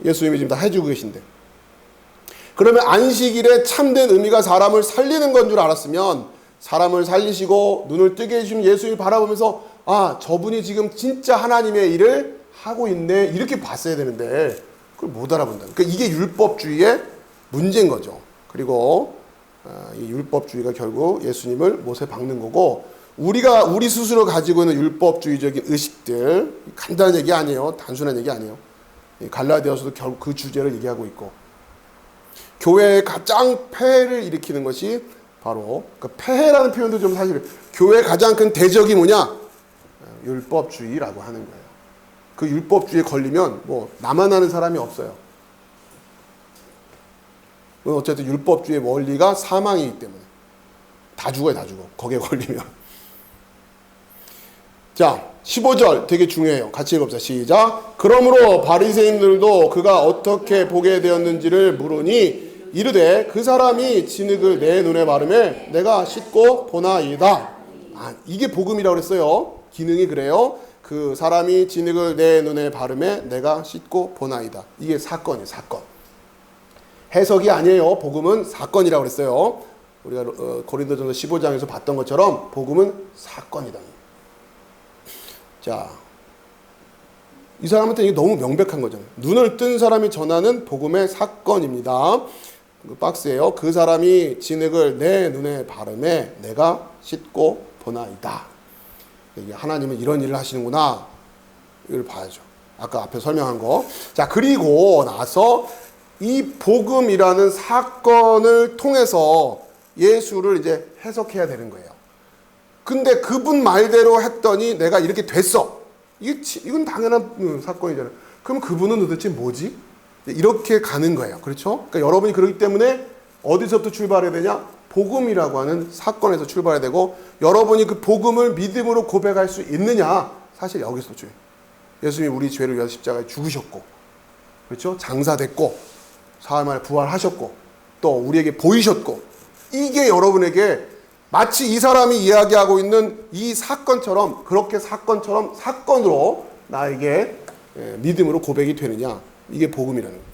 Speaker 1: 예수님이 지금 다 해주고 계신데, 그러면 안식일의 참된 의미가 사람을 살리는 건 줄 알았으면 사람을 살리시고 눈을 뜨게 해주신 예수님을 바라보면서 저분이 지금 진짜 하나님의 일을 하고 있네 이렇게 봤어야 되는데 그걸 못 알아본다. 그러니까 이게 율법주의의 문제인 거죠. 그리고 이 율법주의가 결국 예수님을 못에 박는 거고, 우리 스스로 가지고 있는 율법주의적인 의식들, 간단한 얘기 아니에요. 단순한 얘기 아니에요. 갈라디아서도 결국 그 주제를 얘기하고 있고, 교회의 가장 폐해를 일으키는 것이 바로 폐해라는 표현도 좀 사실 교회의 가장 큰 대적이 뭐냐? 율법주의라고 하는 거예요. 그 율법주의에 걸리면 뭐 나만 아는 사람이 없어요. 어쨌든 율법주의 원리가 사망이기 때문에 다 죽어요, 다 죽어. 거기에 걸리면. 자, 15절 되게 중요해요. 같이 읽읍시다. 시작. 그러므로 바리새인들도 그가 어떻게 보게 되었는지를 물으니 이르되 그 사람이 진흙을 내 눈에 바르매 내가 씻고 보나이다. 이게 복음이라고 그랬어요. 기능이 그래요. 그 사람이 진흙을 내 눈에 바르매 내가 씻고 보나이다. 이게 사건이에요. 사건. 해석이 아니에요. 복음은 사건이라고 그랬어요. 우리가 고린도전서 15장에서 봤던 것처럼 복음은 사건이다. 자, 이 사람한테 이게 너무 명백한 거잖아요. 눈을 뜬 사람이 전하는 복음의 사건입니다. 그 박스예요. 그 사람이 진흙을 내 눈에 바르매 내가 씻고 보나이다. 하나님은 이런 일을 하시는구나. 이걸 봐야죠. 아까 앞에 설명한 거. 자, 그리고 나서 이 복음이라는 사건을 통해서 예수를 이제 해석해야 되는 거예요. 근데 그분 말대로 했더니 내가 이렇게 됐어. 이건 당연한 사건이잖아요. 그럼 그분은 도대체 뭐지? 이렇게 가는 거예요. 그렇죠? 그러니까 여러분이 그렇기 때문에 어디서부터 출발해야 되냐? 복음이라고 하는 사건에서 출발해야 되고, 여러분이 그 복음을 믿음으로 고백할 수 있느냐? 사실 여기서 중요해요. 예수님이 우리 죄를 위해서 십자가에 죽으셨고, 그렇죠? 장사됐고, 사흘 만에 부활하셨고, 또 우리에게 보이셨고, 이게 여러분에게 마치 이 사람이 이야기하고 있는 이 사건처럼, 그렇게 사건처럼 사건으로 나에게 믿음으로 고백이 되느냐? 이게 복음이라는 거예요.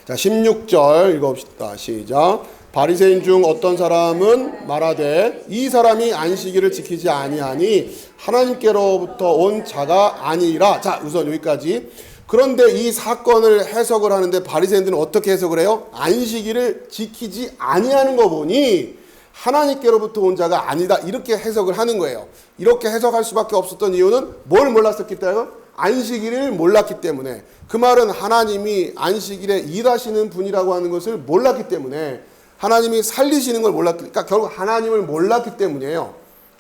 Speaker 1: 자, 16절 읽어봅시다. 시작. 바리새인 중 어떤 사람은 말하되 이 사람이 안식일을 지키지 아니하니 하나님께로부터 온 자가 아니라. 자, 우선 여기까지. 그런데 이 사건을 해석을 하는데 바리새인들은 어떻게 해석을 해요? 안식일을 지키지 아니하는 거 보니 하나님께로부터 온 자가 아니다, 이렇게 해석을 하는 거예요. 이렇게 해석할 수밖에 없었던 이유는 뭘 몰랐었기 때문에? 안식일을 몰랐기 때문에. 그 말은 하나님이 안식일에 일하시는 분이라고 하는 것을 몰랐기 때문에, 하나님이 살리시는 걸 몰랐기, 그러니까 결국 하나님을 몰랐기 때문이에요.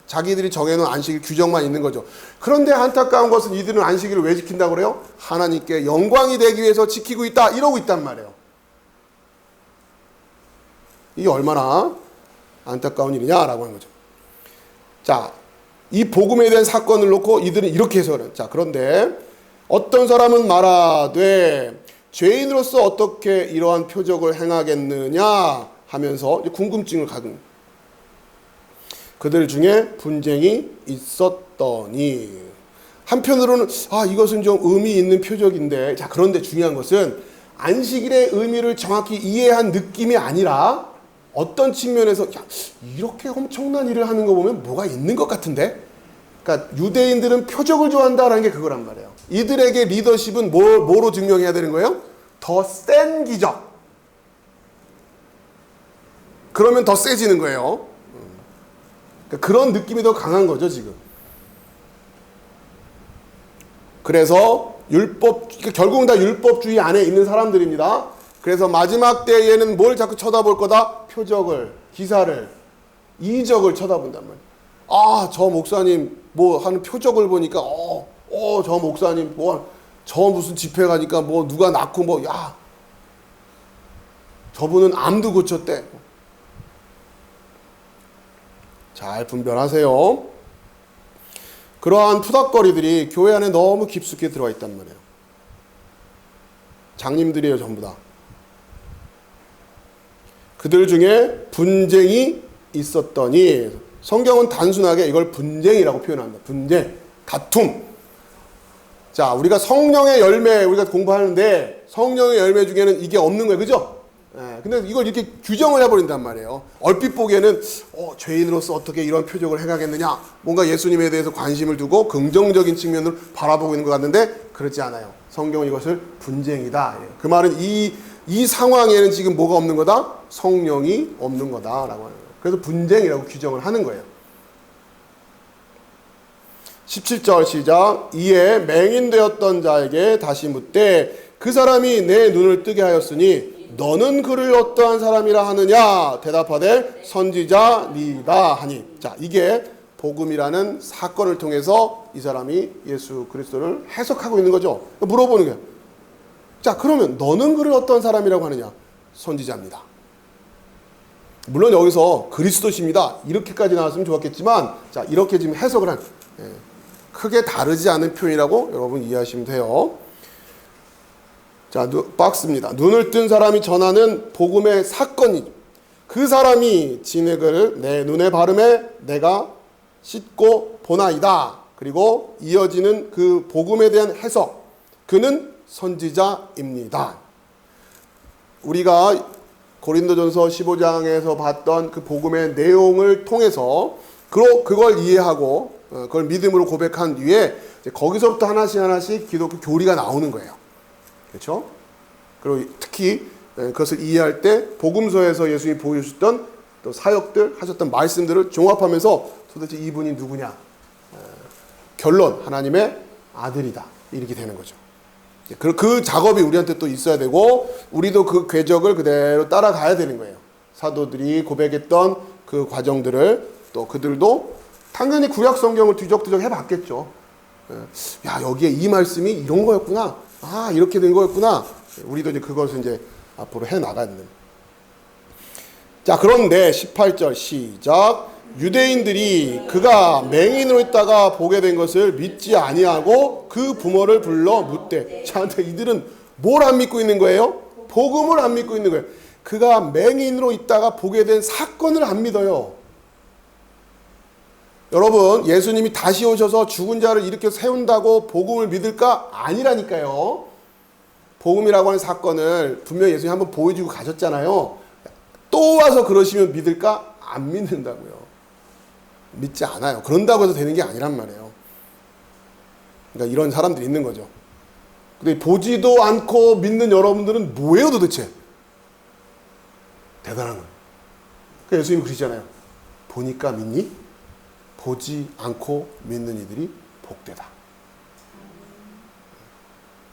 Speaker 1: 자기들이 정해놓은 안식일 규정만 있는 거죠. 그런데 안타까운 것은 이들은 안식일을 왜 지킨다고 그래요? 하나님께 영광이 되기 위해서 지키고 있다, 이러고 있단 말이에요. 이게 얼마나 안타까운 일이냐라고 하는 거죠. 자, 이 복음에 대한 사건을 놓고 이들은 이렇게 해석을 해요. 자, 그런데 어떤 사람은 말하되 죄인으로서 어떻게 이러한 표적을 행하겠느냐 하면서 궁금증을 갖은, 그들 중에 분쟁이 있었더니. 한편으로는 이것은 좀 의미 있는 표적인데, 자, 그런데 중요한 것은 안식일의 의미를 정확히 이해한 느낌이 아니라 어떤 측면에서 이렇게 엄청난 일을 하는 거 보면 뭐가 있는 것 같은데? 그러니까 유대인들은 표적을 좋아한다라는 게 그거란 말이에요. 이들에게 리더십은 뭐로 증명해야 되는 거예요? 더 센 기적. 그러면 더 세지는 거예요. 그러니까 그런 느낌이 더 강한 거죠, 지금. 그래서 그러니까 결국은 다 율법주의 안에 있는 사람들입니다. 그래서 마지막 때에는 뭘 자꾸 쳐다볼 거다? 표적을, 기사를, 이적을 쳐다본단 말이에요. 저 목사님 뭐 하는 표적을 보니까 저 목사님 저 무슨 집회 가니까 누가 낳고 저분은 암도 고쳤대. 잘 분별하세요. 그러한 푸닥거리들이 교회 안에 너무 깊숙이 들어와 있단 말이에요. 장님들이에요, 전부 다. 그들 중에 분쟁이 있었더니, 성경은 단순하게 이걸 분쟁이라고 표현합니다. 분쟁, 다툼. 자, 우리가 성령의 열매, 우리가 공부하는데 성령의 열매 중에는 이게 없는 거예요. 그죠? 근데 이걸 이렇게 규정을 해버린단 말이에요. 얼핏 보기에는 죄인으로서 어떻게 이런 표적을 행하겠느냐, 뭔가 예수님에 대해서 관심을 두고 긍정적인 측면으로 바라보고 있는 것 같는데 그렇지 않아요. 성경은 이것을 분쟁이다. 그 말은 이 상황에는 지금 뭐가 없는 거다? 성령이 없는 거다라고 하는 거예요. 그래서 분쟁이라고 규정을 하는 거예요. 17절 시작. 이에 맹인되었던 자에게 다시 묻되 그 사람이 내 눈을 뜨게 하였으니 너는 그를 어떠한 사람이라 하느냐? 대답하되 선지자니이다 하니. 자, 이게 복음이라는 사건을 통해서 이 사람이 예수 그리스도를 해석하고 있는 거죠. 물어보는 거예요. 자, 그러면 너는 그를 어떤 사람이라고 하느냐? 선지자입니다. 물론 여기서 그리스도십니다. 이렇게까지 나왔으면 좋았겠지만, 자, 이렇게 지금 해석을 한, 크게 다르지 않은 표현이라고 여러분 이해하시면 돼요. 자, 박스입니다. 눈을 뜬 사람이 전하는 복음의 사건이죠. 그 사람이 진흙을 내 눈에 바르매 내가 씻고 보나이다. 그리고 이어지는 그 복음에 대한 해석. 그는 선지자입니다. 우리가 고린도전서 15장에서 봤던 그 복음의 내용을 통해서 그걸 이해하고 그걸 믿음으로 고백한 뒤에 거기서부터 하나씩 기독교 교리가 나오는 거예요. 그렇죠? 그리고 특히 그것을 이해할 때 복음서에서 예수님이 보여주셨던 또 사역들 하셨던 말씀들을 종합하면서 도대체 이분이 누구냐? 결론 하나님의 아들이다. 이렇게 되는 거죠. 그 작업이 우리한테 또 있어야 되고 우리도 그 궤적을 그대로 따라가야 되는 거예요. 사도들이 고백했던 그 과정들을 또 그들도 당연히 구약 성경을 뒤적뒤적 해봤겠죠. 야, 여기에 이 말씀이 이런 거였구나. 아, 이렇게 된 거였구나. 우리도 이제 그것을 이제 앞으로 해 나가는. 자, 그런데 18절 시작. 유대인들이 그가 맹인으로 있다가 보게 된 것을 믿지 아니하고 그 부모를 불러 묻되. 자, 근데 이들은 뭘 안 믿고 있는 거예요? 복음을 안 믿고 있는 거예요. 그가 맹인으로 있다가 보게 된 사건을 안 믿어요. 여러분, 예수님이 다시 오셔서 죽은 자를 일으켜 세운다고 복음을 믿을까? 아니라니까요. 복음이라고 하는 사건을 분명히 예수님이 한번 보여주고 가셨잖아요. 또 와서 그러시면 믿을까? 안 믿는다고요. 믿지 않아요. 그런다고 해서 되는 게 아니란 말이에요. 그러니까 이런 사람들이 있는 거죠. 근데 보지도 않고 믿는 여러분들은 뭐예요 도대체? 대단한 거예요. 그러니까 예수님이 그러시잖아요. 보니까 믿니? 보지 않고 믿는 이들이 복되다.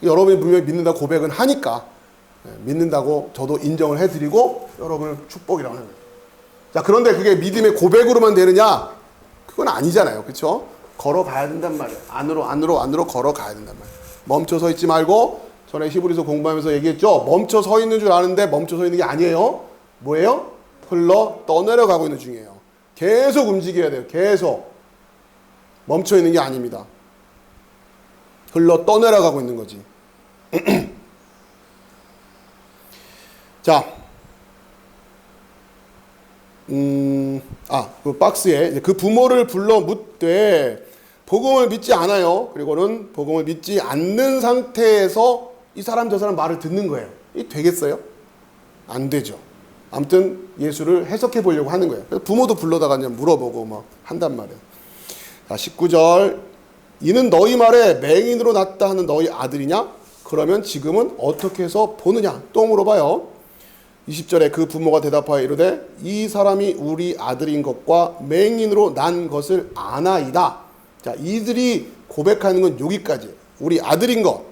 Speaker 1: 여러분이 분명히 믿는다고 고백은 하니까 믿는다고 저도 인정을 해드리고 여러분을 축복이라고 하는 거예요. 자, 그런데 그게 믿음의 고백으로만 되느냐? 그건 아니잖아요. 그렇죠? 걸어가야 된단 말이에요. 안으로 걸어가야 된단 말이에요. 멈춰 서 있지 말고 전에 히브리서 공부하면서 얘기했죠. 멈춰 서 있는 줄 아는데 멈춰 서 있는 게 아니에요. 뭐예요? 흘러 떠내려가고 있는 중이에요. 계속 움직여야 돼요. 계속. 멈춰 있는 게 아닙니다. 흘러 떠내려가고 있는 거지. 자, 그 박스에 그 부모를 불러 묻되 복음을 믿지 않아요. 그리고는 복음을 믿지 않는 상태에서 이 사람 저 사람 말을 듣는 거예요. 이 되겠어요? 안 되죠. 아무튼 예수를 해석해 보려고 하는 거예요. 그래서 부모도 불러다가 그냥 물어보고 막 한단 말이에요. 자, 19절. 이는 너희 말에 맹인으로 났다 하는 너희 아들이냐? 그러면 지금은 어떻게 해서 보느냐? 또 물어봐요. 20절에 그 부모가 대답하여 이르되 이 사람이 우리 아들인 것과 맹인으로 난 것을 아나이다. 자, 이들이 고백하는 건 여기까지. 우리 아들인 것,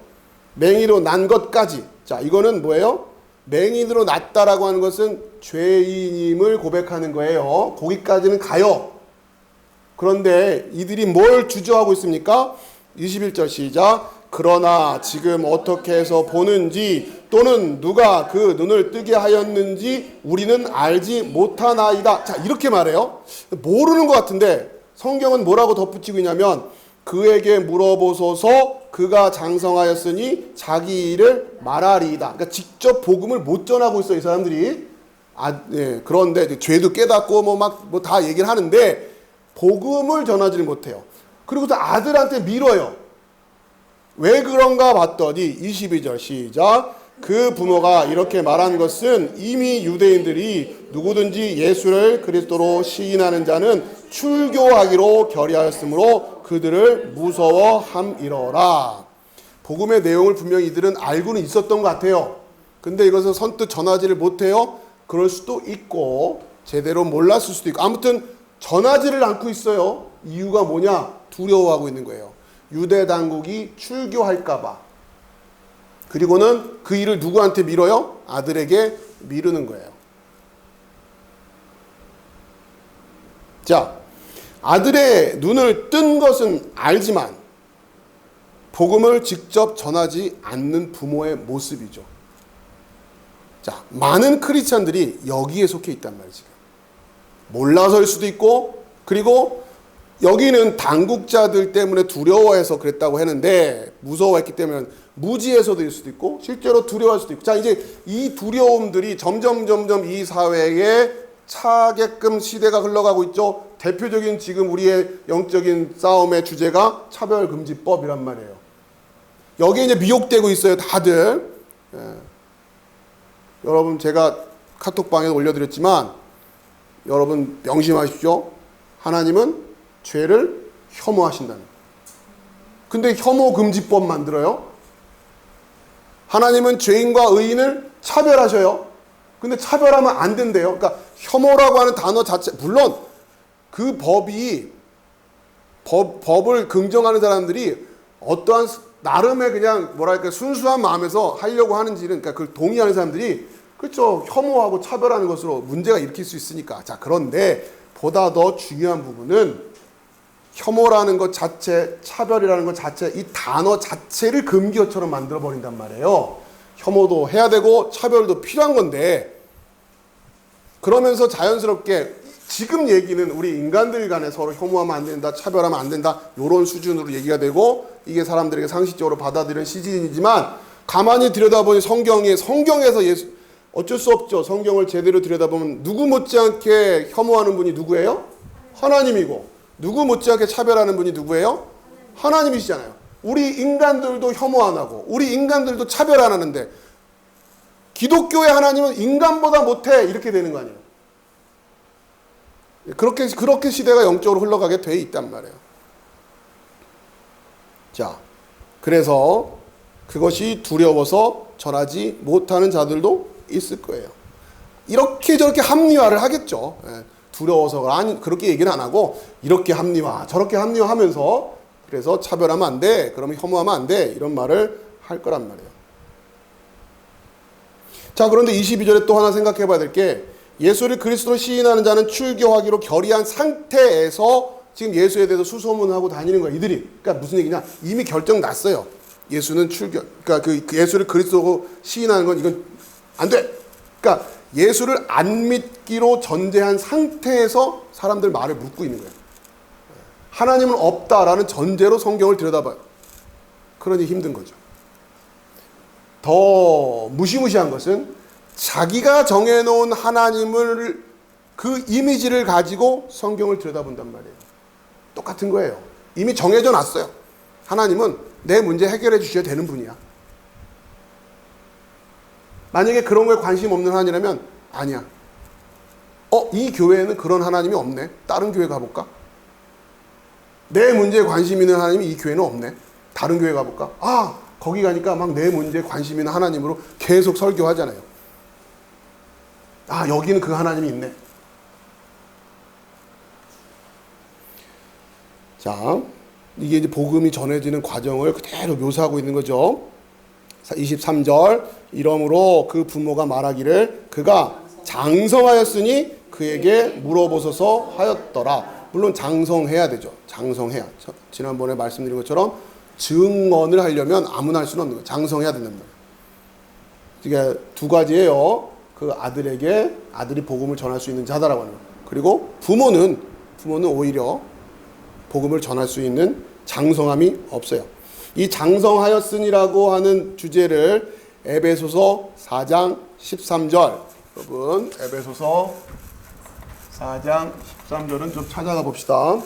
Speaker 1: 맹인으로 난 것까지. 자, 이거는 뭐예요? 맹인으로 났다라고 하는 것은 죄인임을 고백하는 거예요. 거기까지는 가요. 그런데 이들이 뭘 주저하고 있습니까? 21절 시작. 그러나 지금 어떻게 해서 보는지 또는 누가 그 눈을 뜨게 하였는지 우리는 알지 못하나이다. 자, 이렇게 말해요. 모르는 것 같은데 성경은 뭐라고 덧붙이고 있냐면 그에게 물어보소서 그가 장성하였으니 자기 일을 말하리이다. 그러니까 직접 복음을 못 전하고 있어요, 이 사람들이. 그런데 죄도 깨닫고 뭐 다 얘기를 하는데 복음을 전하지를 못해요. 그리고 또 아들한테 밀어요. 왜 그런가 봤더니 22절 시작. 그 부모가 이렇게 말한 것은 이미 유대인들이 누구든지 예수를 그리스도로 시인하는 자는 출교하기로 결의하였으므로 그들을 무서워함이러라. 복음의 내용을 분명히 이들은 알고는 있었던 것 같아요. 근데 이것을 선뜻 전하지를 못해요. 그럴 수도 있고 제대로 몰랐을 수도 있고 아무튼 전하지를 않고 있어요. 이유가 뭐냐? 두려워하고 있는 거예요. 유대 당국이 출교할까봐. 그리고는 그 일을 누구한테 밀어요? 아들에게 미루는 거예요. 자, 아들의 눈을 뜬 것은 알지만 복음을 직접 전하지 않는 부모의 모습이죠. 자, 많은 크리스찬들이 여기에 속해 있단 말이지. 몰라서일 수도 있고, 그리고 여기는 당국자들 때문에 두려워해서 그랬다고 했는데, 무서워했기 때문에 무지해서일 수도 있고, 실제로 두려워할 수도 있고. 자, 이제 이 두려움들이 점점 이 사회에 차게끔 시대가 흘러가고 있죠. 대표적인 지금 우리의 영적인 싸움의 주제가 차별금지법이란 말이에요. 여기에 이제 미혹되고 있어요, 다들. 예. 여러분, 제가 카톡방에 올려드렸지만, 여러분 명심하십시오. 하나님은 죄를 혐오하신다는 거예요. 근데 혐오금지법 만들어요. 하나님은 죄인과 의인을 차별하셔요. 근데 차별하면 안 된대요. 그러니까 혐오라고 하는 단어 자체, 물론 그 법을 긍정하는 사람들이 어떠한 나름의 그냥 뭐랄까 순수한 마음에서 하려고 하는지는, 그러니까 그걸 동의하는 사람들이 그렇죠. 혐오하고 차별하는 것으로 문제가 일으킬 수 있으니까. 자, 그런데 보다 더 중요한 부분은 혐오라는 것 자체, 차별이라는 것 자체, 이 단어 자체를 금기어처럼 만들어 버린단 말이에요. 혐오도 해야 되고 차별도 필요한 건데, 그러면서 자연스럽게 지금 얘기는 우리 인간들 간에 서로 혐오하면 안 된다, 차별하면 안 된다, 이런 수준으로 얘기가 되고, 이게 사람들에게 상식적으로 받아들이는 시즌이지만, 가만히 들여다보니 성경에서 예수, 어쩔 수 없죠. 성경을 제대로 들여다보면 누구 못지않게 혐오하는 분이 누구예요? 하나님이고, 누구 못지않게 차별하는 분이 누구예요? 하나님이시잖아요. 우리 인간들도 혐오 안 하고 우리 인간들도 차별 안 하는데, 기독교의 하나님은 인간보다 못해, 이렇게 되는 거 아니에요. 그렇게 시대가 영적으로 흘러가게 돼 있단 말이에요. 자, 그래서 그것이 두려워서 전하지 못하는 자들도 있을 거예요. 이렇게 저렇게 합리화를 하겠죠. 두려워서 아니 그렇게 얘기는 안 하고 이렇게 합리화 저렇게 합리화하면서, 그래서 차별하면 안 돼, 그러면 혐오하면 안 돼, 이런 말을 할 거란 말이에요. 자, 그런데 22절에 또 하나 생각해 봐야 될 게, 예수를 그리스도로 시인하는 자는 출교하기로 결의한 상태에서 지금 예수에 대해서 수소문하고 다니는 거야, 이들이. 그러니까 무슨 얘기냐, 이미 결정 났어요. 예수는 그러니까 그 예수를 그리스도로 시인하는 건 이건 안 돼. 그러니까 예수를 안 믿기로 전제한 상태에서 사람들 말을 묻고 있는 거예요. 하나님은 없다라는 전제로 성경을 들여다봐요. 그러니 힘든 거죠. 더 무시무시한 것은 자기가 정해놓은 하나님을, 그 이미지를 가지고 성경을 들여다본단 말이에요. 똑같은 거예요. 이미 정해져 놨어요. 하나님은 내 문제 해결해 주셔야 되는 분이야. 만약에 그런 거에 관심 없는 하나님이라면, 아니야. 이 교회에는 그런 하나님이 없네. 다른 교회 가볼까? 내 문제에 관심 있는 하나님이 이 교회는 없네. 다른 교회 가볼까? 거기 가니까 막 내 문제에 관심 있는 하나님으로 계속 설교하잖아요. 여기는 그 하나님이 있네. 자, 이게 이제 복음이 전해지는 과정을 그대로 묘사하고 있는 거죠. 23절, 이러므로 그 부모가 말하기를 그가 장성하였으니 그에게 물어보소서 하였더라. 물론 장성해야 되죠. 장성해야. 지난번에 말씀드린 것처럼 증언을 하려면 아무나 할 수는 없는 거예요. 장성해야 된단 말이에요. 그러니까 두 가지예요. 그 아들이 복음을 전할 수 있는 자다라고 하는 거예요. 그리고 부모는 오히려 복음을 전할 수 있는 장성함이 없어요. 이 장성하였으니라고 하는 주제를 에베소서 4장 13절, 여러분 에베소서 4장 13절은 좀 찾아가 봅시다.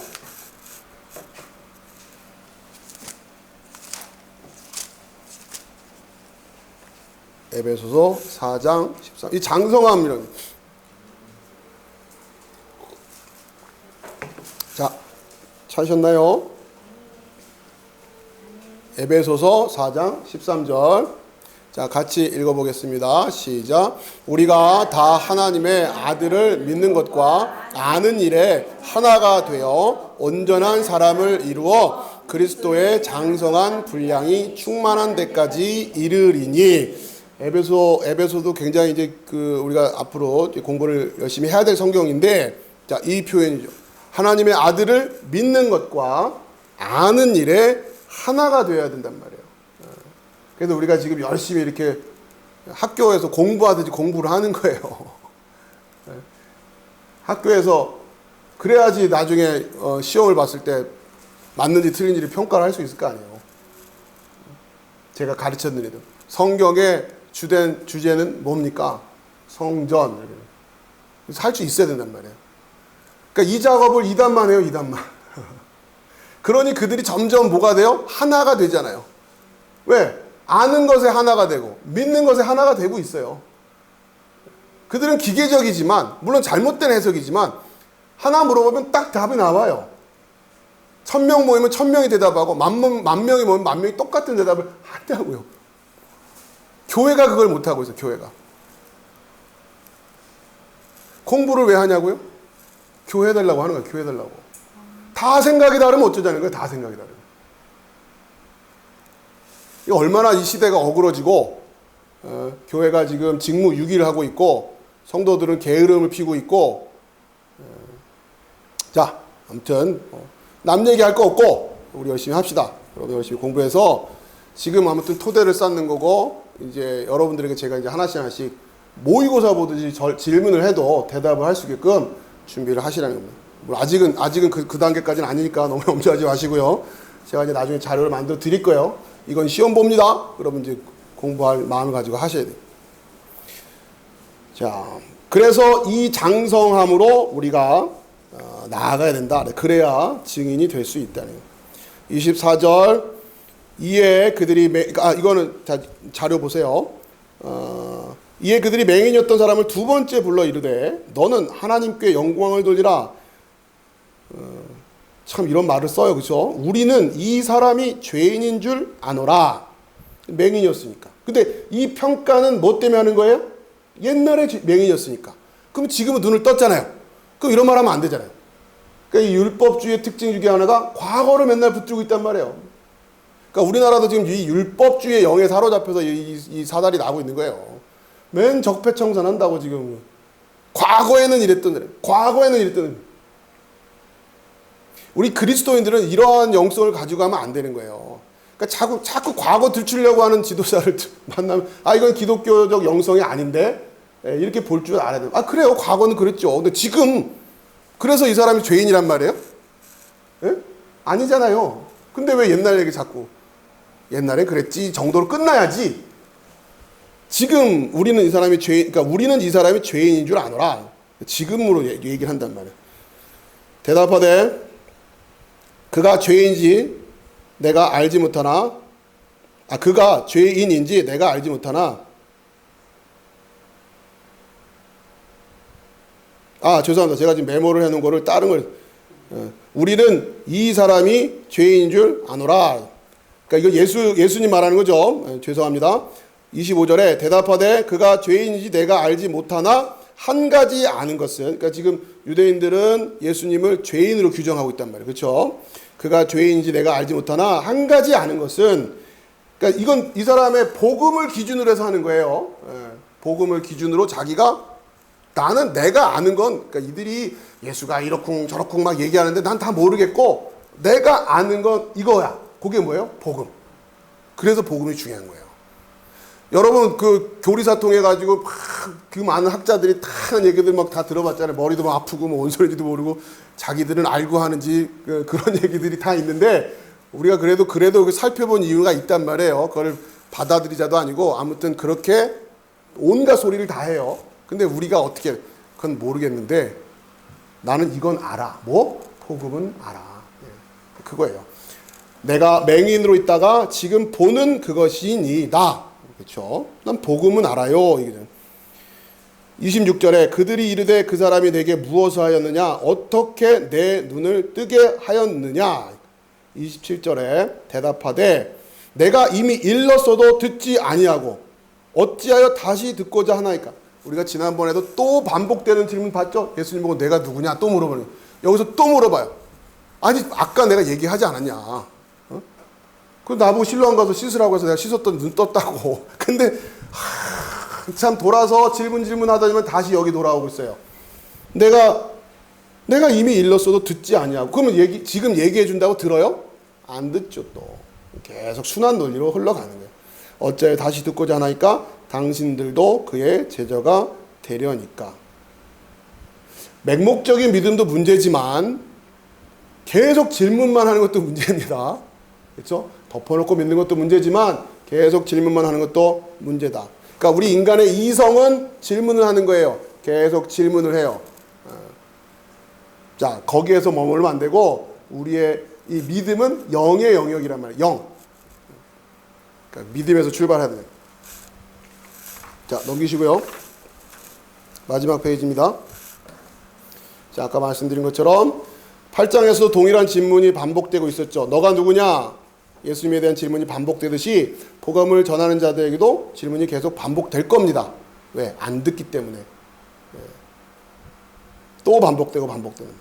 Speaker 1: 에베소서 4장 13, 이 장성함이라는, 자, 찾으셨나요? 에베소서 4장 13절. 자, 같이 읽어보겠습니다. 시작. 우리가 다 하나님의 아들을 믿는 것과 아는 일에 하나가 되어 온전한 사람을 이루어 그리스도의 장성한 분량이 충만한 데까지 이르리니. 에베소도 굉장히 이제 우리가 앞으로 공부를 열심히 해야 될 성경인데, 자, 이 표현이죠. 하나님의 아들을 믿는 것과 아는 일에 하나가 되어야 된단 말이에요. 그래서 우리가 지금 열심히 이렇게 학교에서 공부하듯이 공부를 하는 거예요. 학교에서 그래야지 나중에 시험을 봤을 때 맞는지 틀린지를 평가를 할 수 있을 거 아니에요. 제가 가르쳤느니도 성경의 주된 주제는 뭡니까? 성전. 그래서 할 수 있어야 된단 말이에요. 그러니까 이 작업을 2단만 해요. 2단만. 그러니 그들이 점점 뭐가 돼요? 하나가 되잖아요. 왜? 아는 것에 하나가 되고 믿는 것에 하나가 되고 있어요. 그들은 기계적이지만 물론 잘못된 해석이지만 하나 물어보면 딱 답이 나와요. 1000명 모이면 1000명이 대답하고 만 명이 모이면 만 명이 똑같은 대답을 한다고요. 교회가 그걸 못하고 있어요. 교회가. 공부를 왜 하냐고요? 교회 해달라고 하는 거예요. 교회 해달라고. 다 생각이 다르면 어쩌자는 거예요. 다 생각이 다르면. 얼마나 이 시대가 어그러지고 교회가 지금 직무유기를 하고 있고 성도들은 게으름을 피고 있고 자 아무튼 남 얘기할 거 없고 우리 열심히 합시다. 여러분 열심히 공부해서 지금 아무튼 토대를 쌓는 거고 이제 여러분들에게 제가 이제 하나씩 모의고사 보듯이 질문을 해도 대답을 할 수 있게끔 준비를 하시라는 겁니다. 아직은 그 단계까지는 아니니까 너무 염려하지 마시고요. 제가 이제 나중에 자료를 만들어 드릴 거예요. 이건 시험 봅니다. 그러면 이제 공부할 마음을 가지고 하셔야 돼요. 자, 그래서 이 장성함으로 우리가 나아가야 된다. 그래야 증인이 될 수 있다는 거예요. 24절 이에 그들이 이거는 자료 보세요. 이에 그들이 맹인이었던 사람을 두 번째 불러 이르되 너는 하나님께 영광을 돌리라. 참 이런 말을 써요. 그렇죠? 우리는 이 사람이 죄인인 줄 아노라. 맹인이었으니까. 근데 이 평가는 뭐 때문에 하는 거예요? 옛날에 맹인이었으니까. 그럼 지금은 눈을 떴잖아요. 그럼 이런 말 하면 안 되잖아요. 그러니까 이 율법주의의 특징 중에 하나가 과거를 맨날 붙들고 있단 말이에요. 그러니까 우리나라도 지금 이 율법주의의 영에 사로잡혀서 이 사달이 나고 있는 거예요. 맨 적폐청산한다고 지금. 과거에는 이랬던 우리 그리스도인들은 이러한 영성을 가지고 가면 안 되는 거예요. 그러니까 자꾸 과거 들추려고 하는 지도자를 만나면 이건 기독교적 영성이 아닌데 이렇게 볼 줄 알아야 돼요. 그래요. 과거는 그랬죠. 근데 지금 그래서 이 사람이 죄인이란 말이에요? 예? 아니잖아요. 근데 왜 옛날 얘기 자꾸 옛날에 그랬지 정도로 끝나야지. 지금 우리는 이 사람이 죄인인 줄 아노라. 지금으로 얘기를 한단 말이에요. 대답하되 그가 죄인인지 내가 알지 못하나 죄송합니다. 제가 지금 메모를 해놓은 거를 다른 걸 우리는 이 사람이 죄인인 줄 아노라. 그러니까 이거 예수님 말하는 거죠. 죄송합니다. 25절에 대답하되 그가 죄인인지 내가 알지 못하나 한 가지 아는 것은, 그러니까 지금 유대인들은 예수님을 죄인으로 규정하고 있단 말이에요. 그렇죠? 그가 죄인인지 내가 알지 못하나 한 가지 아는 것은, 그러니까 이건 이 사람의 복음을 기준으로 해서 하는 거예요. 복음을 기준으로 자기가 나는 내가 아는 건, 그러니까 이들이 예수가 이렇쿵 저렇쿵 막 얘기하는데 난 다 모르겠고 내가 아는 건 이거야. 그게 뭐예요? 복음. 그래서 복음이 중요한 거예요. 여러분 그 교리사 통해 가지고 그 많은 학자들이 다 하는 얘기들 막 다 들어봤잖아요. 머리도 막 아프고 뭐 뭔 소리인지도 모르고 자기들은 알고 하는지 그런 얘기들이 다 있는데 우리가 그래도 살펴본 이유가 있단 말이에요. 그걸 받아들이자도 아니고 아무튼 그렇게 온갖 소리를 다 해요. 근데 우리가 어떻게 그건 모르겠는데 나는 이건 알아. 뭐? 복음은 알아. 그거예요. 내가 맹인으로 있다가 지금 보는 그것이니이다. 그렇죠? 난 복음은 알아요. 26절에 그들이 이르되 그 사람이 내게 무엇을 하였느냐? 어떻게 내 눈을 뜨게 하였느냐? 27절에 대답하되 내가 이미 일렀어도 듣지 아니하고 어찌하여 다시 듣고자 하나이까? 우리가 지난번에도 또 반복되는 질문 봤죠? 예수님 보고 내가 누구냐? 또 물어보는. 여기서 또 물어봐요. 아니 아까 내가 얘기하지 않았냐? 그 나보고 실로암 가서 씻으라고 해서 내가 씻었더니 눈 떴다고. 근데 참 돌아서 질문하다니면 다시 여기 돌아오고 있어요. 내가 이미 일렀어도 듣지 아니하고. 그러면 지금 얘기해 준다고 들어요? 안 듣죠 또. 계속 순환 논리로 흘러가는 거예요. 어째 다시 듣고자 하나이까 당신들도 그의 제자가 되려니까. 맹목적인 믿음도 문제지만 계속 질문만 하는 것도 문제입니다. 그렇죠? 덮어놓고 믿는 것도 문제지만 계속 질문만 하는 것도 문제다. 그러니까 우리 인간의 이성은 질문을 하는 거예요. 계속 질문을 해요. 자, 거기에서 머물면 안 되고 우리의 이 믿음은 영의 영역이란 말이에요. 영. 그러니까 믿음에서 출발해야 돼요. 자, 넘기시고요. 마지막 페이지입니다. 자, 아까 말씀드린 것처럼 8장에서도 동일한 질문이 반복되고 있었죠. 너가 누구냐? 예수님에 대한 질문이 반복되듯이 복음을 전하는 자들에게도 질문이 계속 반복될 겁니다. 왜? 안 듣기 때문에. 또 반복되고 반복되는.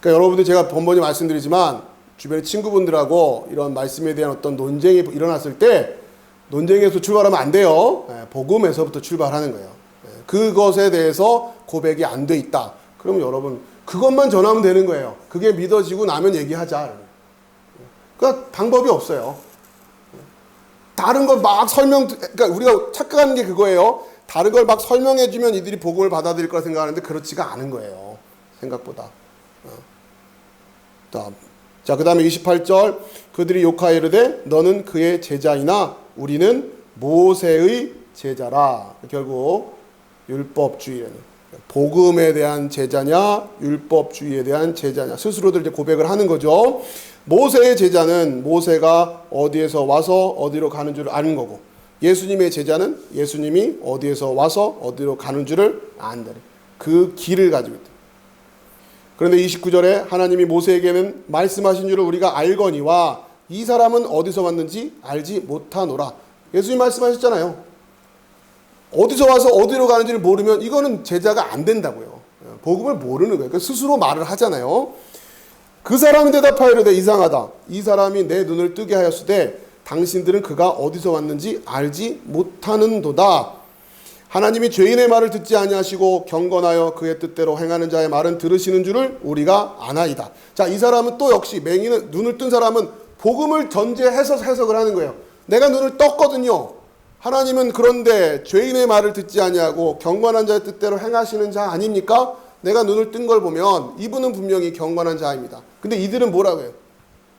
Speaker 1: 그러니까 여러분들 제가 번번이 말씀드리지만 주변의 친구분들하고 이런 말씀에 대한 어떤 논쟁이 일어났을 때 논쟁에서 출발하면 안 돼요. 복음에서부터 출발하는 거예요. 그것에 대해서 고백이 안 돼 있다. 그럼 여러분 그것만 전하면 되는 거예요. 그게 믿어지고 나면 얘기하자. 그러니까 방법이 없어요. 다른 걸 막 그러니까 우리가 착각하는 게 그거예요. 다른 걸 막 설명해주면 이들이 복음을 받아들일 거라 생각하는데 그렇지가 않은 거예요. 생각보다. 자, 그 다음에 28절. 그들이 욕하여 이르되 너는 그의 제자이나 우리는 모세의 제자라. 결국 율법주의라는. 복음에 대한 제자냐, 율법주의에 대한 제자냐. 스스로들 이제 고백을 하는 거죠. 모세의 제자는 모세가 어디에서 와서 어디로 가는 줄을 아는 거고, 예수님의 제자는 예수님이 어디에서 와서 어디로 가는 줄을 안다. 그 길을 가지고 있다. 그런데 29절에 하나님이 모세에게는 말씀하신 줄을 우리가 알거니와 이 사람은 어디서 왔는지 알지 못하노라. 예수님 말씀하셨잖아요. 어디서 와서 어디로 가는지를 모르면 이거는 제자가 안 된다고요. 복음을 모르는 거예요. 스스로 말을 하잖아요. 그 사람이 대답하여 이르되 이상하다. 이 사람이 내 눈을 뜨게 하였으되 당신들은 그가 어디서 왔는지 알지 못하는도다. 하나님이 죄인의 말을 듣지 아니하시고 경건하여 그의 뜻대로 행하는 자의 말은 들으시는 줄을 우리가 아나이다. 자, 이 사람은 또 역시 맹인은, 눈을 뜬 사람은 복음을 전제해서 해석을 하는 거예요. 내가 눈을 떴거든요. 하나님은 그런데 죄인의 말을 듣지 아니하고 경건한 자의 뜻대로 행하시는 자 아닙니까? 내가 눈을 뜬 걸 보면 이분은 분명히 경건한 자입니다. 근데 이들은 뭐라고 해요?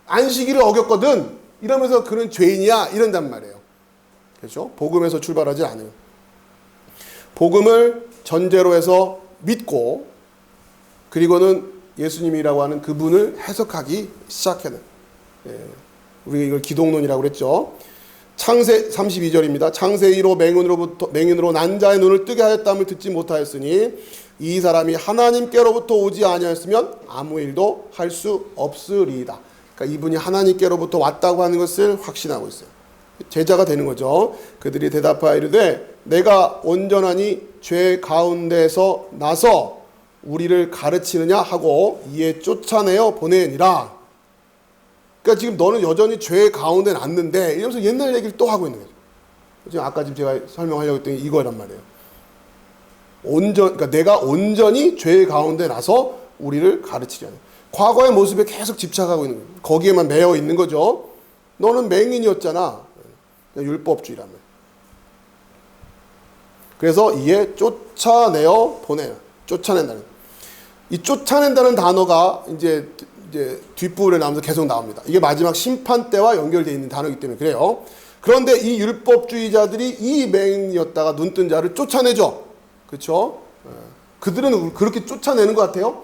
Speaker 1: 안식일을 어겼거든. 이러면서 그는 죄인이야. 이런단 말이에요. 그렇죠? 복음에서 출발하지 않아요. 복음을 전제로 해서 믿고 그리고는 예수님이라고 하는 그분을 해석하기 시작하는. 우리가 이걸 기독론이라고 그랬죠. 창세 32절입니다. 창세이로 맹인으로 난 자의 눈을 뜨게 하였다함을 듣지 못하였으니 이 사람이 하나님께로부터 오지 아니하였으면 아무 일도 할 수 없으리이다. 그러니까 이분이 하나님께로부터 왔다고 하는 것을 확신하고 있어요. 제자가 되는 거죠. 그들이 대답하여 이르되 내가 온전하니 죄 가운데서 나서 우리를 가르치느냐 하고 이에 쫓아내어 보내니라. 그러니까 지금 너는 여전히 죄 가운데 났는데 이러면서 옛날 얘기를 또 하고 있는 거죠. 지금 아까 지금 제가 설명하려고 했던 게 이거란 말이에요. 그러니까 내가 온전히 죄 가운데 나서 우리를 가르치려는 과거의 모습에 계속 집착하고 있는 거예요. 거기에만 매여 있는 거죠. 너는 맹인이었잖아. 율법주의라면. 그래서 이에 쫓아내어 보내요. 쫓아낸다는. 이 쫓아낸다는 단어가 이제 뒷부분에 나오면서 계속 나옵니다. 이게 마지막 심판 때와 연결되어 있는 단어이기 때문에 그래요. 그런데 이 율법주의자들이 이 맹인이었다가 눈뜬 자를 쫓아내죠. 그렇죠? 그들은 그렇게 쫓아내는 것 같아요.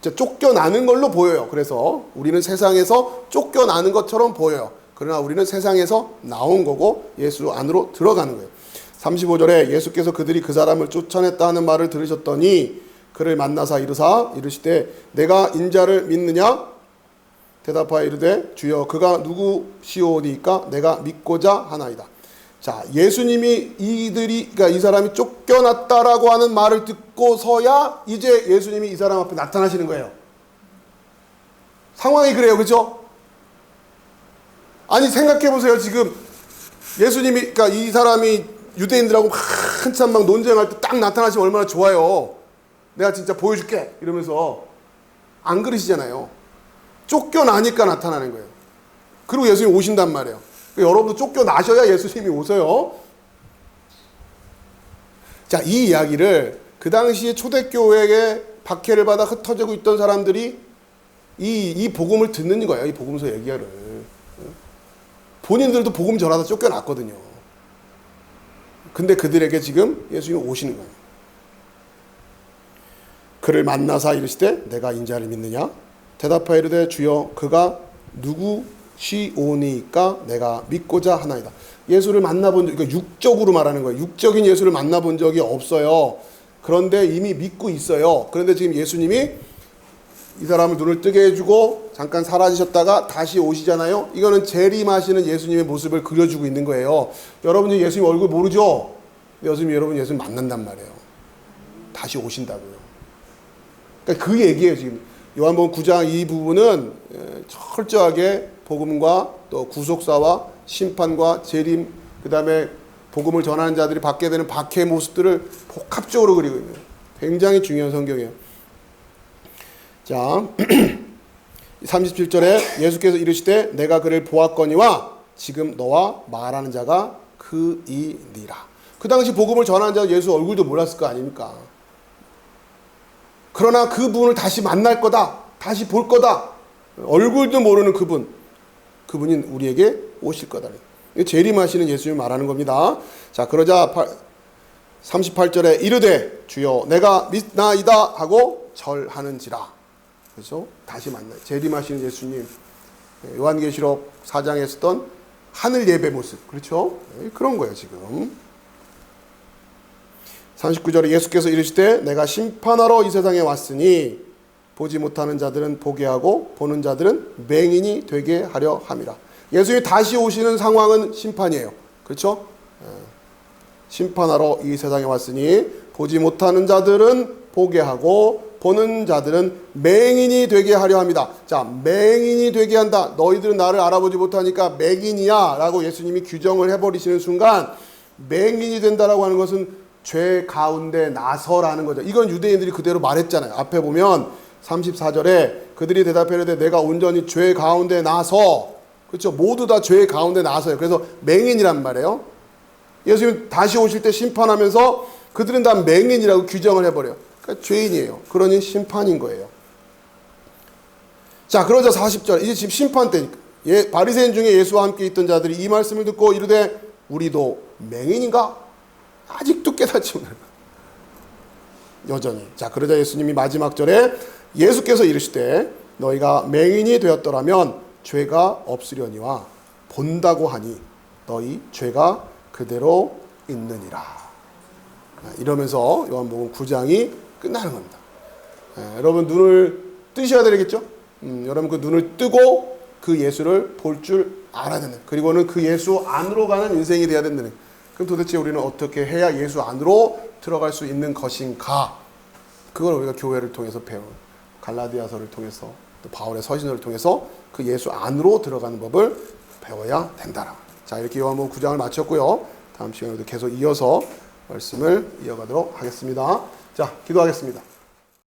Speaker 1: 쫓겨나는 걸로 보여요. 그래서 우리는 세상에서 쫓겨나는 것처럼 보여요. 그러나 우리는 세상에서 나온 거고 예수 안으로 들어가는 거예요. 35절에 예수께서 그들이 그 사람을 쫓아냈다 하는 말을 들으셨더니 그를 만나사 이르시되 내가 인자를 믿느냐? 대답하여 이르되 주여 그가 누구시오니까 내가 믿고자 하나이다. 자, 예수님이 그러니까 이 사람이 쫓겨났다라고 하는 말을 듣고서야 이제 예수님이 이 사람 앞에 나타나시는 거예요. 상황이 그래요. 그렇죠? 아니 생각해 보세요. 지금 예수님이 그러니까 이 사람이 유대인들하고 한참 막 논쟁할 때 딱 나타나시면 얼마나 좋아요. 내가 진짜 보여줄게 이러면서 안 그러시잖아요. 쫓겨나니까 나타나는 거예요. 그리고 예수님이 오신단 말이에요. 그러니까 여러분도 쫓겨나셔야 예수님이 오세요. 자, 이 이야기를 그 당시에 초대교회에 박해를 받아 흩어지고 있던 사람들이 이 복음을 듣는 거예요. 이 복음서 얘기를. 본인들도 복음 전하다 쫓겨났거든요. 근데 그들에게 지금 예수님이 오시는 거예요. 그를 만나사 이르시되 내가 인자를 믿느냐? 대답하여 이르되 주여 그가 누구시오니까 내가 믿고자 하나이다. 예수를 만나본 적, 그러니까 육적으로 말하는 거예요. 육적인 예수를 만나본 적이 없어요. 그런데 이미 믿고 있어요. 그런데 지금 예수님이 이 사람을 눈을 뜨게 해주고 잠깐 사라지셨다가 다시 오시잖아요. 이거는 재림하시는 예수님의 모습을 그려주고 있는 거예요. 여러분이 예수님 얼굴 모르죠? 여러분 예수님 만난단 말이에요. 다시 오신다고요. 그러니까 그 얘기예요. 지금 요한복음 9장 이 부분은 철저하게 복음과 또 구속사와 심판과 재림, 그 다음에 복음을 전하는 자들이 받게 되는 박해의 모습들을 복합적으로 그리고 있는 굉장히 중요한 성경이에요. 자, 37절에 예수께서 이르시되 내가 그를 보았거니와 지금 너와 말하는 자가 그이니라. 그 당시 복음을 전하는 자가 예수 얼굴도 몰랐을 거 아닙니까? 그러나 그분을 다시 만날 거다, 다시 볼 거다, 얼굴도 모르는 그분이 우리에게 오실 거다. 재림하시는 예수님을 말하는 겁니다. 자, 그러자 38절에 이르되 주여 내가 믿나이다 하고 절하는지라. 그래서 다시 만나요. 재림하시는 예수님. 요한계시록 4장에 쓰던 하늘 예배 모습. 그렇죠? 그런 거예요 지금. 39절에 예수께서 이르시되 내가 심판하러 이 세상에 왔으니 보지 못하는 자들은 보게 하고 보는 자들은 맹인이 되게 하려 함이라. 예수님이 다시 오시는 상황은 심판이에요. 그렇죠? 심판하러 이 세상에 왔으니 보지 못하는 자들은 보게 하고 보는 자들은 맹인이 되게 하려 합니다. 자, 맹인이 되게 한다. 너희들은 나를 알아보지 못하니까 맹인이야 라고 예수님이 규정을 해버리시는 순간 맹인이 된다라고 하는 것은 죄 가운데 나서라는 거죠. 이건 유대인들이 그대로 말했잖아요. 앞에 보면 34절에 그들이 대답하려되 내가 온전히 죄 가운데 나서, 그렇죠? 모두 다 죄 가운데 나서요. 그래서 맹인이란 말이에요. 예수님 다시 오실 때 심판하면서 그들은 다 맹인이라고 규정을 해버려요. 그러니까 죄인이에요. 그러니 심판인 거예요. 자, 그러자 40절 이제 지금 심판 때니까 바리새인 중에 예수와 함께 있던 자들이 이 말씀을 듣고 이르되 우리도 맹인인가? 아직도 깨닫지 못하는 여전히. 자, 그러자 예수님이 마지막 절에 예수께서 이르시되 너희가 맹인이 되었더라면 죄가 없으려니와 본다고 하니 너희 죄가 그대로 있느니라. 이러면서 요한복음 9장이 끝나는 겁니다. 여러분 눈을 뜨셔야 되겠죠? 여러분 그 눈을 뜨고 그 예수를 볼 줄 알아야 되는, 그리고는 그 예수 안으로 가는 인생이 되어야 된다는. 그럼 도대체 우리는 어떻게 해야 예수 안으로 들어갈 수 있는 것인가? 그걸 우리가 교회를 통해서 배운 갈라디아서를 통해서 또 바울의 서신을 통해서 그 예수 안으로 들어가는 법을 배워야 된다. 자, 이렇게 요한복음 9장을 마쳤고요. 다음 시간에도 계속 이어서 말씀을 이어가도록 하겠습니다. 자, 기도하겠습니다.